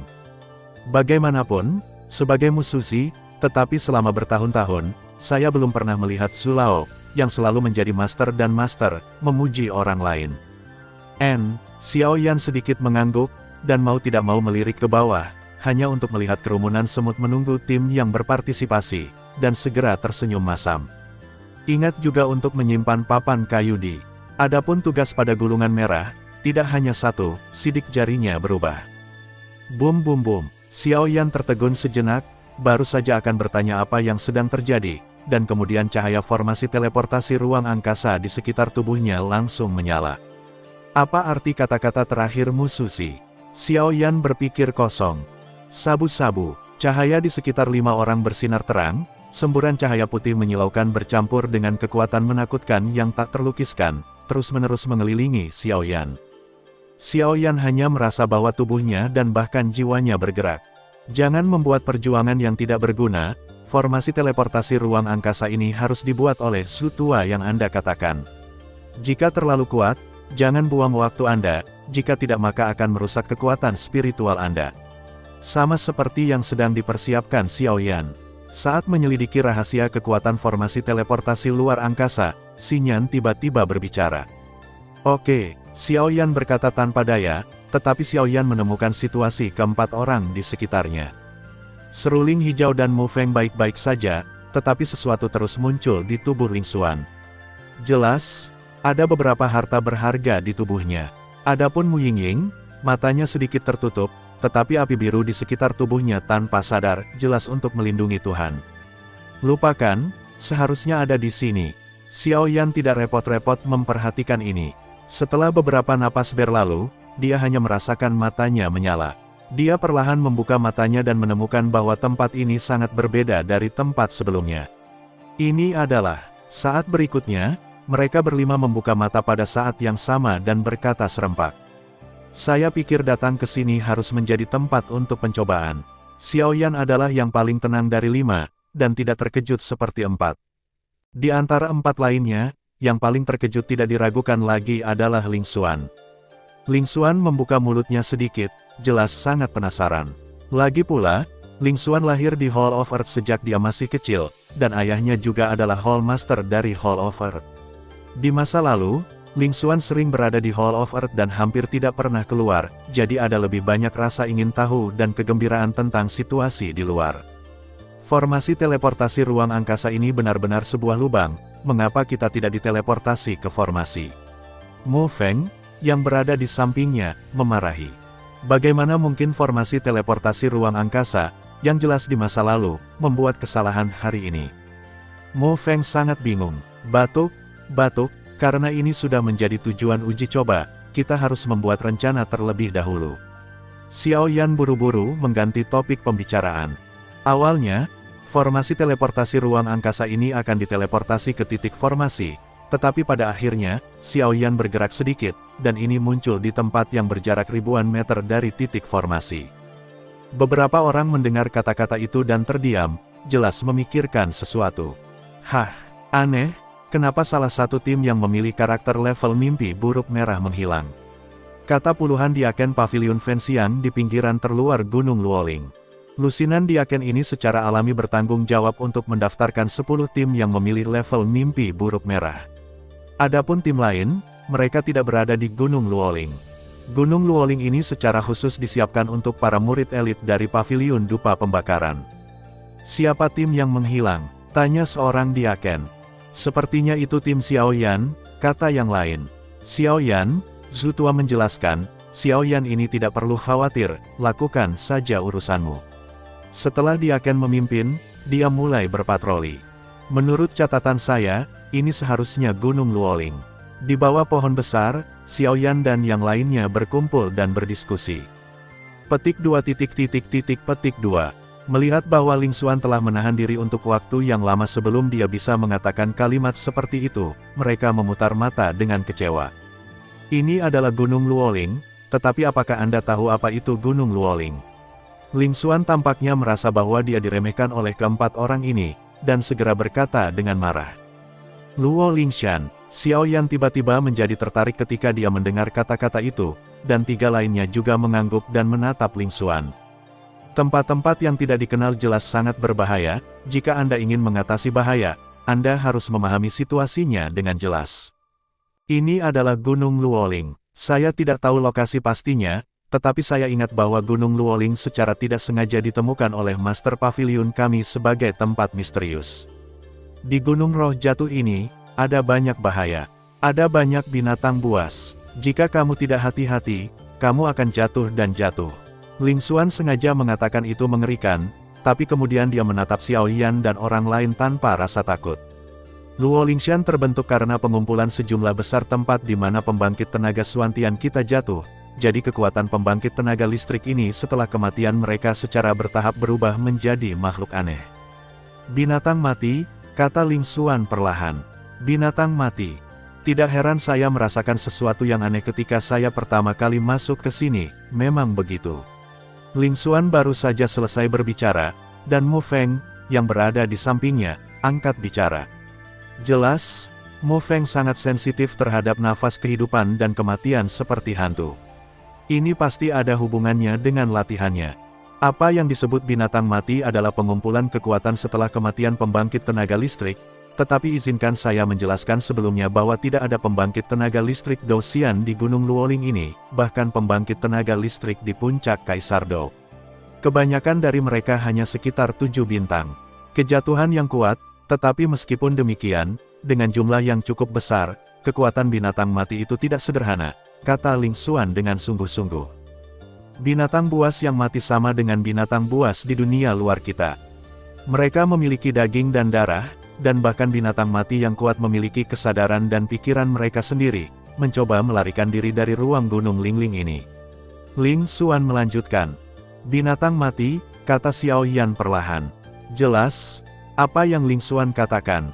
Bagaimanapun, sebagai Mu Suzi, tetapi selama bertahun-tahun, saya belum pernah melihat Zhu Lao, yang selalu menjadi master dan master, memuji orang lain. Xiao Yan sedikit mengangguk, dan mau tidak mau melirik ke bawah, hanya untuk melihat kerumunan semut menunggu tim yang berpartisipasi, dan segera tersenyum masam. Ingat juga untuk menyimpan papan kayu di. Adapun tugas pada gulungan merah, tidak hanya satu, sidik jarinya berubah. Bum bum bum, Xiao Yan tertegun sejenak, baru saja akan bertanya apa yang sedang terjadi, dan kemudian cahaya formasi teleportasi ruang angkasa di sekitar tubuhnya langsung menyala. Apa arti kata-kata terakhir Mu Suzi? Xiao Yan berpikir kosong. Sabu-sabu, cahaya di sekitar 5 orang bersinar terang, semburan cahaya putih menyilaukan bercampur dengan kekuatan menakutkan yang tak terlukiskan, terus-menerus mengelilingi Xiao Yan. Xiao Yan hanya merasa bahwa tubuhnya dan bahkan jiwanya bergerak. Jangan membuat perjuangan yang tidak berguna, formasi teleportasi ruang angkasa ini harus dibuat oleh Zhu Tua yang Anda katakan. Jika terlalu kuat, jangan buang waktu Anda, jika tidak maka akan merusak kekuatan spiritual Anda. Sama seperti yang sedang dipersiapkan Xiao Yan. Saat menyelidiki rahasia kekuatan formasi teleportasi luar angkasa, Xinyan tiba-tiba berbicara. Oke, Xiao Yan berkata tanpa daya, tetapi Xiao Yan menemukan situasi keempat orang di sekitarnya. Seruling hijau dan Mu Feng baik-baik saja, tetapi sesuatu terus muncul di tubuh Ling Xuan. Jelas, ada beberapa harta berharga di tubuhnya. Adapun Mu Yingying, matanya sedikit tertutup, tetapi api biru di sekitar tubuhnya tanpa sadar, jelas untuk melindungi Tuhan. Lupakan, seharusnya ada di sini. Xiao Yan tidak repot-repot memperhatikan ini. Setelah beberapa napas berlalu, dia hanya merasakan matanya menyala. Dia perlahan membuka matanya dan menemukan bahwa tempat ini sangat berbeda dari tempat sebelumnya. Ini adalah saat berikutnya, mereka berlima membuka mata pada saat yang sama dan berkata serempak. Saya pikir datang ke sini harus menjadi tempat untuk pencobaan. Xiao Yan adalah yang paling tenang dari 5, dan tidak terkejut seperti 4. Di antara 4 lainnya, yang paling terkejut tidak diragukan lagi adalah Ling Xuan. Ling Xuan membuka mulutnya sedikit, jelas sangat penasaran. Lagi pula, Ling Xuan lahir di Hall of Earth sejak dia masih kecil, dan ayahnya juga adalah Hall Master dari Hall of Earth. Di masa lalu, Ling Xuan sering berada di Hall of Earth dan hampir tidak pernah keluar, jadi ada lebih banyak rasa ingin tahu dan kegembiraan tentang situasi di luar. Formasi teleportasi ruang angkasa ini benar-benar sebuah lubang, mengapa kita tidak diteleportasi ke formasi? Mo Feng, yang berada di sampingnya, memarahi. Bagaimana mungkin formasi teleportasi ruang angkasa, yang jelas di masa lalu, membuat kesalahan hari ini? Mo Feng sangat bingung. Batuk, karena ini sudah menjadi tujuan uji coba, kita harus membuat rencana terlebih dahulu. Xiao Yan buru-buru mengganti topik pembicaraan. Awalnya, formasi teleportasi ruang angkasa ini akan diteleportasi ke titik formasi, tetapi pada akhirnya, Xiao Yan bergerak sedikit, dan ini muncul di tempat yang berjarak ribuan meter dari titik formasi. Beberapa orang mendengar kata-kata itu dan terdiam, jelas memikirkan sesuatu. Hah, aneh. Kenapa salah satu tim yang memilih karakter level mimpi buruk merah menghilang? Kata puluhan diaken pavilion Fanxian di pinggiran terluar Gunung Luoling. Lusinan diaken ini secara alami bertanggung jawab untuk mendaftarkan 10 tim yang memilih level mimpi buruk merah. Adapun tim lain, mereka tidak berada di Gunung Luoling. Gunung Luoling ini secara khusus disiapkan untuk para murid elit dari pavilion dupa pembakaran. Siapa tim yang menghilang? Tanya seorang diaken. Sepertinya itu tim Xiao Yan, kata yang lain. Xiao Yan, Zhu Tua menjelaskan, Xiao Yan ini tidak perlu khawatir, lakukan saja urusanmu. Setelah diaken memimpin, dia mulai berpatroli. Menurut catatan saya, ini seharusnya Gunung Luoling. Di bawah pohon besar, Xiao Yan dan yang lainnya berkumpul dan berdiskusi. Petik 2. Melihat bahwa Ling Xuan telah menahan diri untuk waktu yang lama sebelum dia bisa mengatakan kalimat seperti itu, mereka memutar mata dengan kecewa. Ini adalah Gunung Luoling, tetapi apakah Anda tahu apa itu Gunung Luoling? Ling Xuan tampaknya merasa bahwa dia diremehkan oleh keempat orang ini, dan segera berkata dengan marah. Luo Lingshan. Xiao Yan tiba-tiba menjadi tertarik ketika dia mendengar kata-kata itu, dan 3 lainnya juga mengangguk dan menatap Ling Xuan. Tempat-tempat yang tidak dikenal jelas sangat berbahaya. Jika Anda ingin mengatasi bahaya, Anda harus memahami situasinya dengan jelas. Ini adalah Gunung Luoling. Saya tidak tahu lokasi pastinya, tetapi saya ingat bahwa Gunung Luoling secara tidak sengaja ditemukan oleh Master Pavilion kami sebagai tempat misterius. Di Gunung Roh Jatuh ini, ada banyak bahaya. Ada banyak binatang buas. Jika kamu tidak hati-hati, kamu akan jatuh dan jatuh. Ling Xuan sengaja mengatakan itu mengerikan, tapi kemudian dia menatap Xiao Yan dan orang lain tanpa rasa takut. Luo Lingshan terbentuk karena pengumpulan sejumlah besar tempat di mana pembangkit tenaga Xuantian kita jatuh, jadi kekuatan pembangkit tenaga listrik ini setelah kematian mereka secara bertahap berubah menjadi makhluk aneh. Binatang mati, kata Ling Xuan perlahan. Binatang mati. Tidak heran saya merasakan sesuatu yang aneh ketika saya pertama kali masuk ke sini, memang begitu. Ling Xuan baru saja selesai berbicara, dan Mo Feng, yang berada di sampingnya, angkat bicara. Jelas, Mo Feng sangat sensitif terhadap nafas kehidupan dan kematian seperti hantu. Ini pasti ada hubungannya dengan latihannya. Apa yang disebut binatang mati adalah pengumpulan kekuatan setelah kematian pembangkit tenaga listrik, tetapi izinkan saya menjelaskan sebelumnya bahwa tidak ada pembangkit tenaga listrik Dou-Xian di Gunung Luoling ini, bahkan pembangkit tenaga listrik di puncak Kaisar Dou. Kebanyakan dari mereka hanya sekitar 7 bintang. Kejatuhan yang kuat, tetapi meskipun demikian, dengan jumlah yang cukup besar, kekuatan binatang mati itu tidak sederhana, kata Ling Xuan dengan sungguh-sungguh. Binatang buas yang mati sama dengan binatang buas di dunia luar kita. Mereka memiliki daging dan darah, dan bahkan binatang mati yang kuat memiliki kesadaran dan pikiran mereka sendiri, mencoba melarikan diri dari ruang gunung Lingling ini. Ling Xuan melanjutkan. Binatang mati, kata Xiao Yan perlahan. Jelas, apa yang Ling Xuan katakan.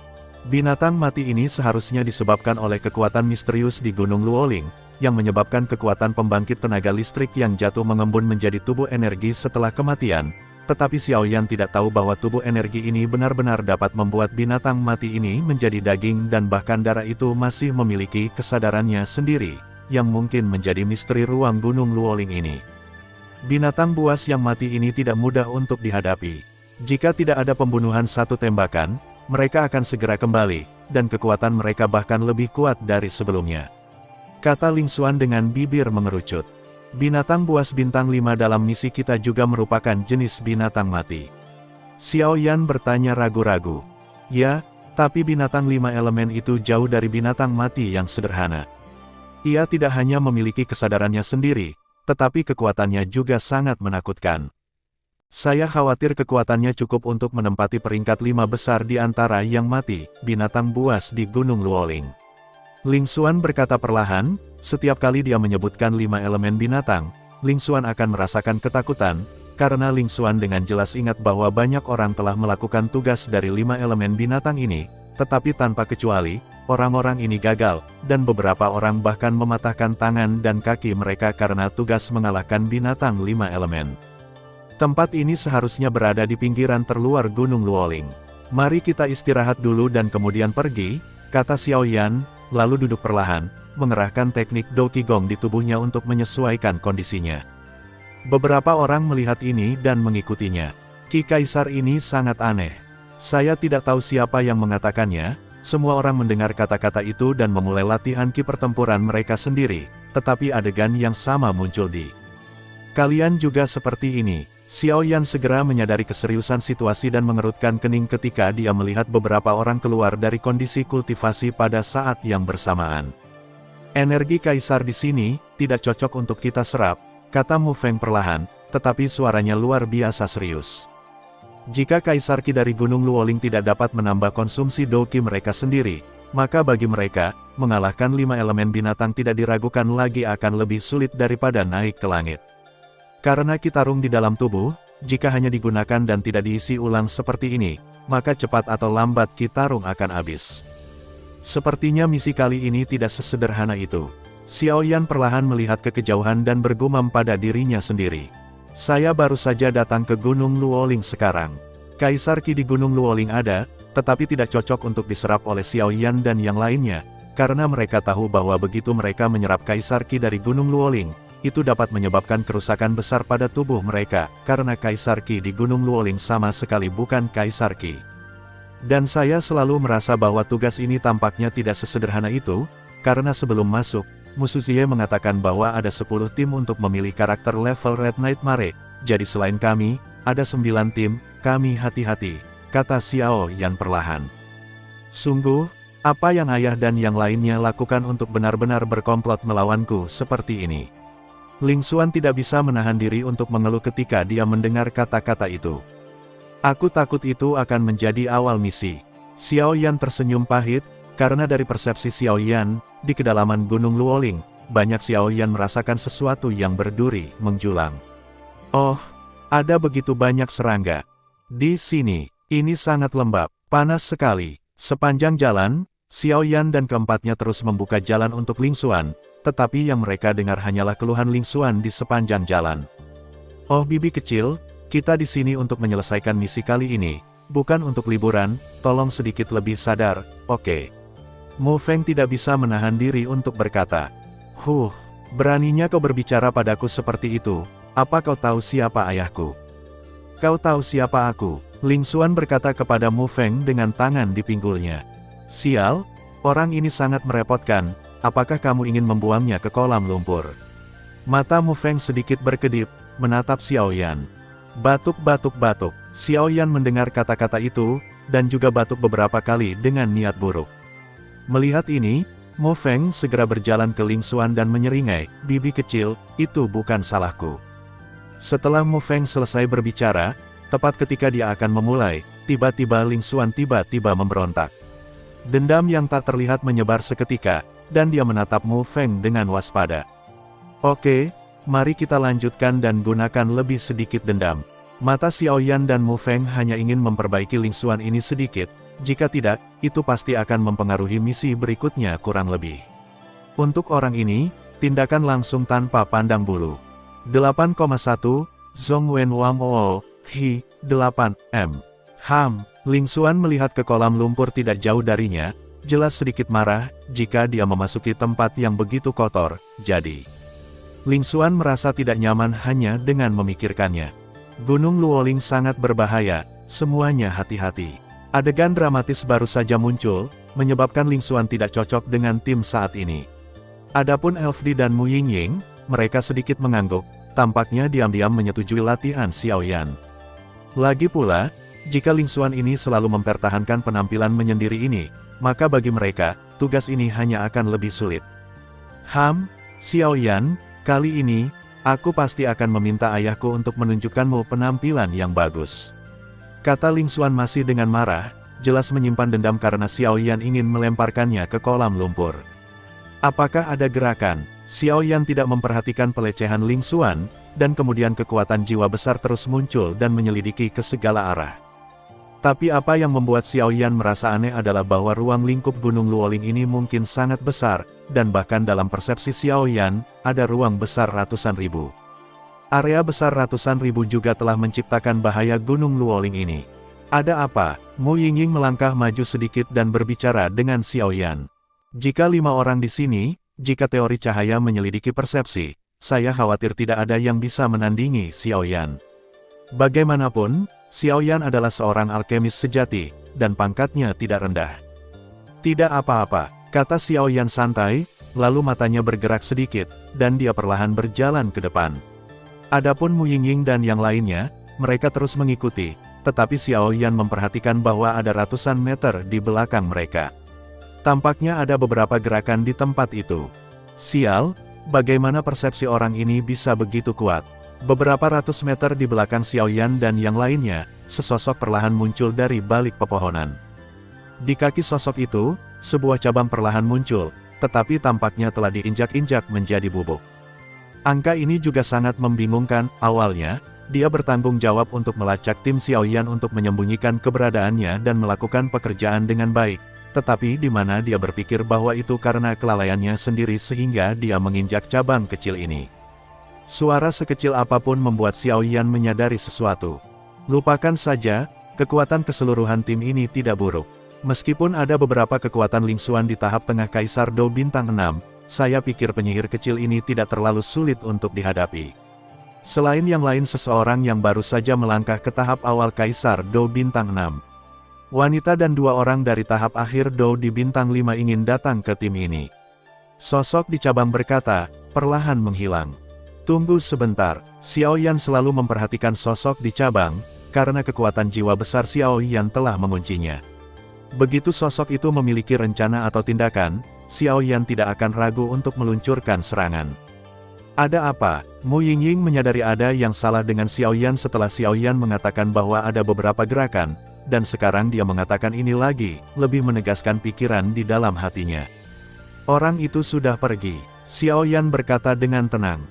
Binatang mati ini seharusnya disebabkan oleh kekuatan misterius di Gunung Luoling, yang menyebabkan kekuatan pembangkit tenaga listrik yang jatuh mengembun menjadi tubuh energi setelah kematian. Tetapi Xiao Yan tidak tahu bahwa tubuh energi ini benar-benar dapat membuat binatang mati ini menjadi daging dan bahkan darah itu masih memiliki kesadarannya sendiri, yang mungkin menjadi misteri ruang Gunung Luoling ini. Binatang buas yang mati ini tidak mudah untuk dihadapi. Jika tidak ada pembunuhan satu tembakan, mereka akan segera kembali, dan kekuatan mereka bahkan lebih kuat dari sebelumnya. Kata Ling Xuan dengan bibir mengerucut. Binatang buas bintang 5 dalam misi kita juga merupakan jenis binatang mati. Xiao Yan bertanya ragu-ragu. Ya, tapi binatang 5 elemen itu jauh dari binatang mati yang sederhana. Ia tidak hanya memiliki kesadarannya sendiri, tetapi kekuatannya juga sangat menakutkan. Saya khawatir kekuatannya cukup untuk menempati peringkat 5 besar di antara yang mati, binatang buas di Gunung Luoling. Ling Xuan berkata perlahan, setiap kali dia menyebutkan 5 elemen binatang, Ling Xuan akan merasakan ketakutan, karena Ling Xuan dengan jelas ingat bahwa banyak orang telah melakukan tugas dari 5 elemen binatang ini, tetapi tanpa kecuali, orang-orang ini gagal, dan beberapa orang bahkan mematahkan tangan dan kaki mereka karena tugas mengalahkan binatang 5 elemen. Tempat ini seharusnya berada di pinggiran terluar Gunung Luoling. Mari kita istirahat dulu dan kemudian pergi, kata Xiao Yan, lalu duduk perlahan, mengerahkan teknik Do Qigong di tubuhnya untuk menyesuaikan kondisinya. Beberapa orang melihat ini dan mengikutinya. Ki Kaisar ini sangat aneh. Saya tidak tahu siapa yang mengatakannya, semua orang mendengar kata-kata itu dan memulai latihan ki pertempuran mereka sendiri, tetapi adegan yang sama muncul di. Kalian juga seperti ini. Xiao Yan segera menyadari keseriusan situasi dan mengerutkan kening ketika dia melihat beberapa orang keluar dari kondisi kultivasi pada saat yang bersamaan. Energi Kaisar di sini tidak cocok untuk kita serap, kata Mu Feng perlahan, tetapi suaranya luar biasa serius. Jika Kaisar Ki dari Gunung Luoling tidak dapat menambah konsumsi Do Qi mereka sendiri, maka bagi mereka, mengalahkan 5 elemen binatang tidak diragukan lagi akan lebih sulit daripada naik ke langit. Karena Ki Tarung di dalam tubuh, jika hanya digunakan dan tidak diisi ulang seperti ini, maka cepat atau lambat Ki Tarung akan habis. Sepertinya misi kali ini tidak sesederhana itu. Xiao Yan perlahan melihat ke kejauhan dan bergumam pada dirinya sendiri. Saya baru saja datang ke Gunung Luoling sekarang. Kaisar Ki di Gunung Luoling ada, tetapi tidak cocok untuk diserap oleh Xiao Yan dan yang lainnya, karena mereka tahu bahwa begitu mereka menyerap Kaisar Ki dari Gunung Luoling, itu dapat menyebabkan kerusakan besar pada tubuh mereka, karena Kaisar Ki di Gunung Luoling sama sekali bukan Kaisar Ki. Dan saya selalu merasa bahwa tugas ini tampaknya tidak sesederhana itu, karena sebelum masuk, Mu Suzie mengatakan bahwa ada 10 tim untuk memilih karakter level Red Nightmare, jadi selain kami, ada 9 tim, kami hati-hati, kata Xiao Yan perlahan. Sungguh, apa yang ayah dan yang lainnya lakukan untuk benar-benar berkomplot melawanku seperti ini? Ling Xuan tidak bisa menahan diri untuk mengeluh ketika dia mendengar kata-kata itu. Aku takut itu akan menjadi awal misi. Xiao Yan tersenyum pahit, karena dari persepsi Xiao Yan, di kedalaman Gunung Luoling, banyak Xiao Yan merasakan sesuatu yang berduri, menjulang. Oh, ada begitu banyak serangga. Di sini, ini sangat lembab, panas sekali. Sepanjang jalan, Xiao Yan dan keempatnya terus membuka jalan untuk Ling Xuan, tetapi yang mereka dengar hanyalah keluhan Ling Xuan di sepanjang jalan. Oh bibi kecil, kita di sini untuk menyelesaikan misi kali ini, bukan untuk liburan, tolong sedikit lebih sadar, oke? Mu Feng tidak bisa menahan diri untuk berkata, beraninya kau berbicara padaku seperti itu, apa kau tahu siapa ayahku? Kau tahu siapa aku? Ling Xuan berkata kepada Mu Feng dengan tangan di pinggulnya. Sial, orang ini sangat merepotkan. Apakah kamu ingin membuangnya ke kolam lumpur? Mata Mu Feng sedikit berkedip, menatap Xiao Yan. Batuk-batuk-batuk. Xiao Yan mendengar kata-kata itu, dan juga batuk beberapa kali dengan niat buruk. Melihat ini, Mu Feng segera berjalan ke Ling Xuan dan menyeringai, bibi kecil, itu bukan salahku. Setelah Mu Feng selesai berbicara, tepat ketika dia akan memulai, tiba-tiba Ling Xuan tiba-tiba memberontak. Dendam yang tak terlihat menyebar seketika, dan dia menatap Mu Feng dengan waspada. Oke, mari kita lanjutkan dan gunakan lebih sedikit dendam. Mata Xiaoyan dan Mu Feng hanya ingin memperbaiki Ling Xuan ini sedikit, jika tidak, itu pasti akan mempengaruhi misi berikutnya kurang lebih. Untuk orang ini, tindakan langsung tanpa pandang bulu. 8,1, Zhong Wen Wang Oo, Hi, 8, Ling Xuan melihat ke kolam lumpur tidak jauh darinya, jelas sedikit marah, jika dia memasuki tempat yang begitu kotor, jadi. Ling Xuan merasa tidak nyaman hanya dengan memikirkannya. Gunung Luoling sangat berbahaya, semuanya hati-hati. Adegan dramatis baru saja muncul, menyebabkan Ling Xuan tidak cocok dengan tim saat ini. Adapun Elfdi dan Mu Yingying, mereka sedikit mengangguk, tampaknya diam-diam menyetujui latihan Xiaoyan. Lagi pula, jika Ling Xuan ini selalu mempertahankan penampilan menyendiri ini, maka bagi mereka, tugas ini hanya akan lebih sulit. Xiaoyan, kali ini, aku pasti akan meminta ayahku untuk menunjukkanmu penampilan yang bagus. Kata Ling Xuan masih dengan marah, jelas menyimpan dendam karena Xiaoyan ingin melemparkannya ke kolam lumpur. Apakah ada gerakan? Xiaoyan tidak memperhatikan pelecehan Ling Xuan, dan kemudian kekuatan jiwa besar terus muncul dan menyelidiki ke segala arah. Tapi apa yang membuat Xiaoyan merasa aneh adalah bahwa ruang lingkup Gunung Luoling ini mungkin sangat besar, dan bahkan dalam persepsi Xiaoyan, ada ruang besar ratusan ribu. Area besar ratusan ribu juga telah menciptakan bahaya Gunung Luoling ini. Ada apa? Mu Yingying melangkah maju sedikit dan berbicara dengan Xiaoyan. Jika 5 orang di sini, jika teori cahaya menyelidiki persepsi, saya khawatir tidak ada yang bisa menandingi Xiaoyan. Bagaimanapun, Xiaoyan adalah seorang alkemis sejati, dan pangkatnya tidak rendah. Tidak apa-apa, kata Xiaoyan santai, lalu matanya bergerak sedikit, dan dia perlahan berjalan ke depan. Adapun Mu Yingying dan yang lainnya, mereka terus mengikuti, tetapi Xiaoyan memperhatikan bahwa ada ratusan meter di belakang mereka. Tampaknya ada beberapa gerakan di tempat itu. Sial, bagaimana persepsi orang ini bisa begitu kuat? Beberapa ratus meter di belakang Xiaoyan dan yang lainnya, sesosok perlahan muncul dari balik pepohonan. Di kaki sosok itu, sebuah cabang perlahan muncul, tetapi tampaknya telah diinjak-injak menjadi bubuk. Angka ini juga sangat membingungkan. Awalnya, dia bertanggung jawab untuk melacak tim Xiaoyan untuk menyembunyikan keberadaannya dan melakukan pekerjaan dengan baik. Tetapi di mana dia berpikir bahwa itu karena kelalaiannya sendiri sehingga dia menginjak cabang kecil ini. Suara sekecil apapun membuat Xiaoyan menyadari sesuatu. Lupakan saja, kekuatan keseluruhan tim ini tidak buruk. Meskipun ada beberapa kekuatan Ling Xuan di tahap tengah Kaisar Dou Bintang 6, saya pikir penyihir kecil ini tidak terlalu sulit untuk dihadapi. Selain yang lain seseorang yang baru saja melangkah ke tahap awal Kaisar Dou Bintang 6. Wanita dan 2 orang dari tahap akhir Dou di Bintang 5 ingin datang ke tim ini. Sosok di cabang berkata, perlahan menghilang. Tunggu sebentar, Xiaoyan selalu memperhatikan sosok di cabang, karena kekuatan jiwa besar Xiaoyan telah menguncinya. Begitu sosok itu memiliki rencana atau tindakan, Xiaoyan tidak akan ragu untuk meluncurkan serangan. Ada apa? Mu Yingying menyadari ada yang salah dengan Xiaoyan setelah Xiaoyan mengatakan bahwa ada beberapa gerakan, dan sekarang dia mengatakan ini lagi, lebih menegaskan pikiran di dalam hatinya. Orang itu sudah pergi, Xiaoyan berkata dengan tenang.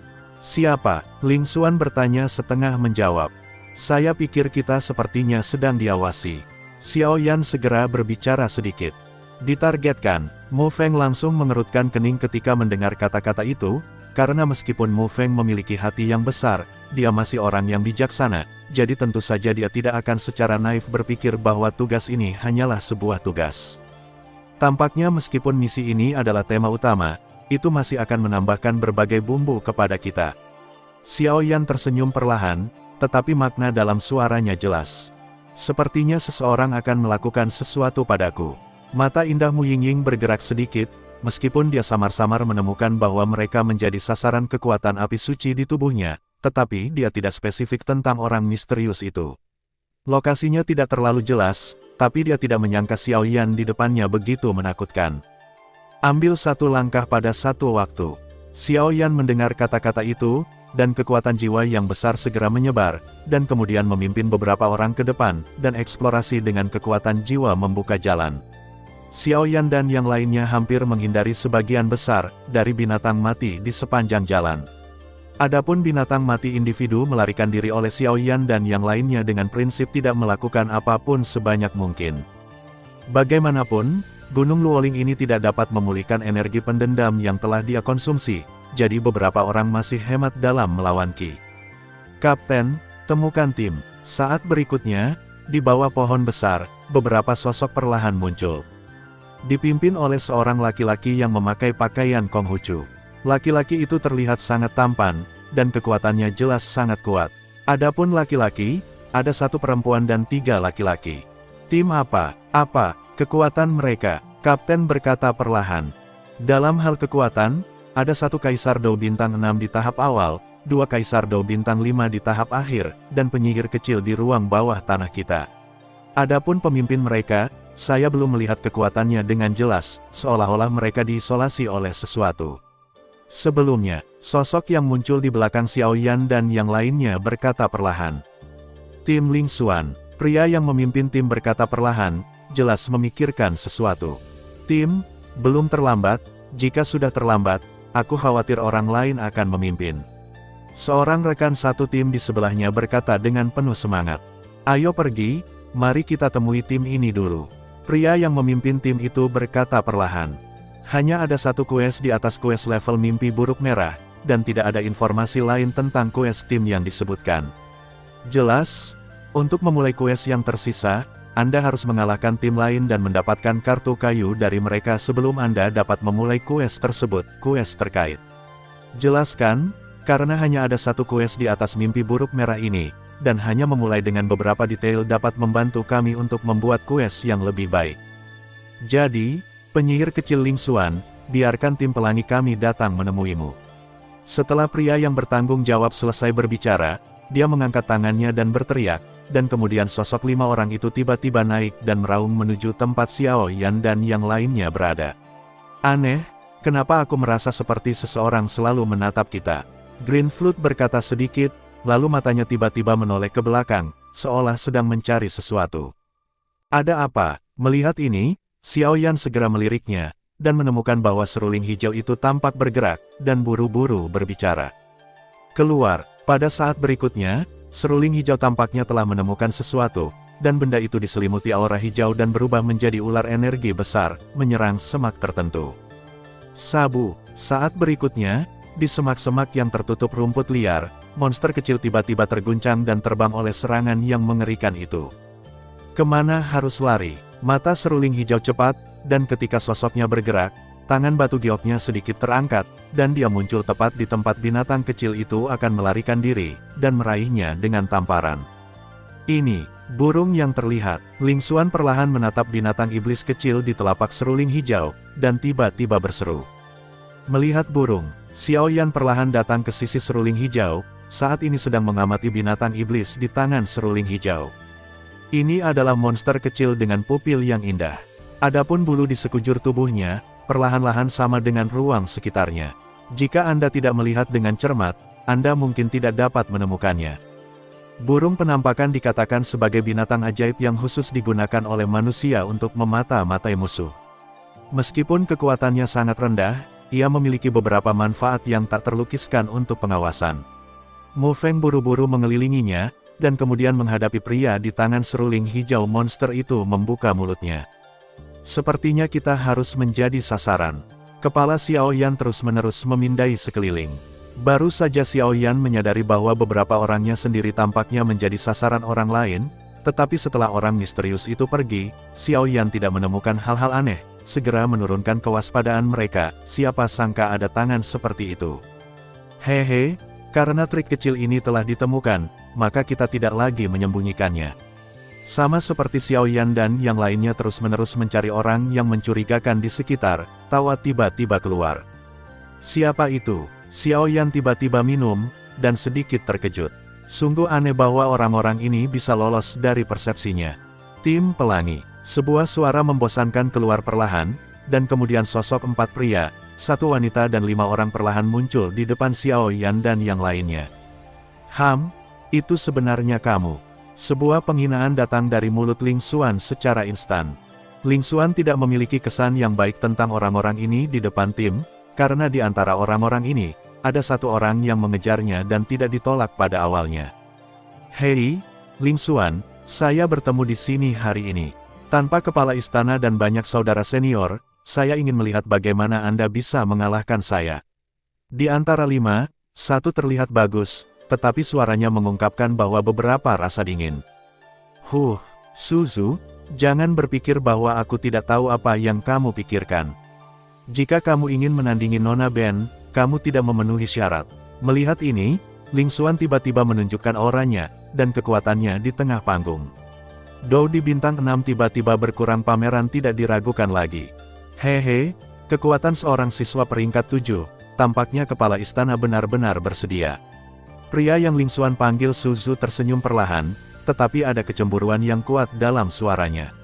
Siapa? Ling Xuan bertanya setengah menjawab. Saya pikir kita sepertinya sedang diawasi. Xiaoyan segera berbicara sedikit. Ditargetkan, Mu Feng langsung mengerutkan kening ketika mendengar kata-kata itu, karena meskipun Mu Feng memiliki hati yang besar, dia masih orang yang bijaksana, jadi tentu saja dia tidak akan secara naif berpikir bahwa tugas ini hanyalah sebuah tugas. Tampaknya meskipun misi ini adalah tema utama, itu masih akan menambahkan berbagai bumbu kepada kita. Xiaoyan tersenyum perlahan, tetapi makna dalam suaranya jelas. Sepertinya seseorang akan melakukan sesuatu padaku. Mata indah Mu Yingying bergerak sedikit, meskipun dia samar-samar menemukan bahwa mereka menjadi sasaran kekuatan api suci di tubuhnya, tetapi dia tidak spesifik tentang orang misterius itu. Lokasinya tidak terlalu jelas, tapi dia tidak menyangka Xiaoyan di depannya begitu menakutkan. Ambil satu langkah pada satu waktu. Xiaoyan mendengar kata-kata itu, dan kekuatan jiwa yang besar segera menyebar, dan kemudian memimpin beberapa orang ke depan, dan eksplorasi dengan kekuatan jiwa membuka jalan. Xiao Yan dan yang lainnya hampir menghindari sebagian besar dari binatang mati di sepanjang jalan. Adapun binatang mati individu melarikan diri oleh Xiao Yan dan yang lainnya dengan prinsip tidak melakukan apapun sebanyak mungkin. Bagaimanapun, Gunung Luoling ini tidak dapat memulihkan energi pendendam yang telah dia konsumsi, jadi beberapa orang masih hemat dalam melawan Qi. Kapten, temukan tim. Saat berikutnya, di bawah pohon besar, beberapa sosok perlahan muncul. Dipimpin oleh seorang laki-laki yang memakai pakaian Konghucu. Laki-laki itu terlihat sangat tampan, dan kekuatannya jelas sangat kuat. Adapun laki-laki, ada satu perempuan dan 3 laki-laki. Tim apa? Apa kekuatan mereka? Kapten berkata perlahan. Dalam hal kekuatan, ada satu Kaisar Dou bintang 6 di tahap awal, 2 Kaisar Dou bintang 5 di tahap akhir, dan penyihir kecil di ruang bawah tanah kita. Adapun pemimpin mereka, saya belum melihat kekuatannya dengan jelas, seolah-olah mereka diisolasi oleh sesuatu. Sebelumnya, sosok yang muncul di belakang Xiao Yan dan yang lainnya berkata perlahan. Tim Ling Xuan, pria yang memimpin tim berkata perlahan, jelas memikirkan sesuatu. Tim, belum terlambat, jika sudah terlambat, aku khawatir orang lain akan memimpin. Seorang rekan satu tim di sebelahnya berkata dengan penuh semangat. Ayo pergi, mari kita temui tim ini dulu. Pria yang memimpin tim itu berkata perlahan. Hanya ada satu quest di atas quest level mimpi buruk merah, dan tidak ada informasi lain tentang quest tim yang disebutkan. Jelas, untuk memulai quest yang tersisa, Anda harus mengalahkan tim lain dan mendapatkan kartu kayu dari mereka sebelum Anda dapat memulai quest tersebut, quest terkait. Jelaskan, karena hanya ada satu quest di atas mimpi buruk merah ini, dan hanya memulai dengan beberapa detail dapat membantu kami untuk membuat quest yang lebih baik. Jadi, penyihir kecil Ling Xuan, biarkan tim pelangi kami datang menemuimu. Setelah pria yang bertanggung jawab selesai berbicara, dia mengangkat tangannya dan berteriak, dan kemudian sosok 5 orang itu tiba-tiba naik dan meraung menuju tempat Xiao Yan dan yang lainnya berada. Aneh, kenapa aku merasa seperti seseorang selalu menatap kita? Green Flute berkata sedikit, lalu matanya tiba-tiba menoleh ke belakang, seolah sedang mencari sesuatu. Ada apa? Melihat ini, Xiao Yan segera meliriknya, dan menemukan bahwa seruling hijau itu tampak bergerak, dan buru-buru berbicara. Keluar, pada saat berikutnya, seruling hijau tampaknya telah menemukan sesuatu, dan benda itu diselimuti aura hijau dan berubah menjadi ular energi besar, menyerang semak tertentu. Sabu, saat berikutnya, di semak-semak yang tertutup rumput liar, monster kecil tiba-tiba terguncang dan terbang oleh serangan yang mengerikan itu. Kemana harus lari? Mata seruling hijau cepat, dan ketika sosoknya bergerak, tangan batu gioknya sedikit terangkat, dan dia muncul tepat di tempat binatang kecil itu akan melarikan diri, dan meraihnya dengan tamparan. Ini, burung yang terlihat. Ling Xuan perlahan menatap binatang iblis kecil di telapak seruling hijau, dan tiba-tiba berseru. Melihat burung, Xiao Yan perlahan datang ke sisi seruling hijau, saat ini sedang mengamati binatang iblis di tangan seruling hijau. Ini adalah monster kecil dengan pupil yang indah. Adapun bulu di sekujur tubuhnya, perlahan-lahan sama dengan ruang sekitarnya. Jika Anda tidak melihat dengan cermat, Anda mungkin tidak dapat menemukannya. Burung penampakan dikatakan sebagai binatang ajaib yang khusus digunakan oleh manusia untuk memata-matai musuh. Meskipun kekuatannya sangat rendah, ia memiliki beberapa manfaat yang tak terlukiskan untuk pengawasan. Mu Feng buru-buru mengelilinginya, dan kemudian menghadapi pria di tangan seruling hijau monster itu membuka mulutnya. Sepertinya kita harus menjadi sasaran. Kepala Xiao Yan terus-menerus memindai sekeliling. Baru saja Xiao Yan menyadari bahwa beberapa orangnya sendiri tampaknya menjadi sasaran orang lain, tetapi setelah orang misterius itu pergi, Xiao Yan tidak menemukan hal-hal aneh, segera menurunkan kewaspadaan mereka, siapa sangka ada tangan seperti itu. Hehe, karena trik kecil ini telah ditemukan, maka kita tidak lagi menyembunyikannya. Sama seperti Xiao Yan dan yang lainnya terus-menerus mencari orang yang mencurigakan di sekitar, tawa tiba-tiba keluar. Siapa itu? Xiao Yan tiba-tiba minum, dan sedikit terkejut. Sungguh aneh bahwa orang-orang ini bisa lolos dari persepsinya. Tim pelangi. Sebuah suara membosankan keluar perlahan, dan kemudian sosok 4 pria, satu wanita dan 5 orang perlahan muncul di depan Xiao Yan dan yang lainnya. Itu sebenarnya kamu. Sebuah penghinaan datang dari mulut Ling Xuan secara instan. Ling Xuan tidak memiliki kesan yang baik tentang orang-orang ini di depan tim, karena di antara orang-orang ini, ada satu orang yang mengejarnya dan tidak ditolak pada awalnya. Hei, Ling Xuan, saya bertemu di sini hari ini. Tanpa kepala istana dan banyak saudara senior, saya ingin melihat bagaimana Anda bisa mengalahkan saya. Di antara 5, satu terlihat bagus, tetapi suaranya mengungkapkan bahwa beberapa rasa dingin. Suzu, jangan berpikir bahwa aku tidak tahu apa yang kamu pikirkan. Jika kamu ingin menandingi Nona Ben, kamu tidak memenuhi syarat. Melihat ini, Ling Xuan tiba-tiba menunjukkan auranya, dan kekuatannya di tengah panggung. Dou di bintang 6 tiba-tiba berkurang, pameran tidak diragukan lagi. Hehe, kekuatan seorang siswa peringkat 7, tampaknya kepala istana benar-benar bersedia. Pria yang Ling Xuan panggil Suzu tersenyum perlahan, tetapi ada kecemburuan yang kuat dalam suaranya.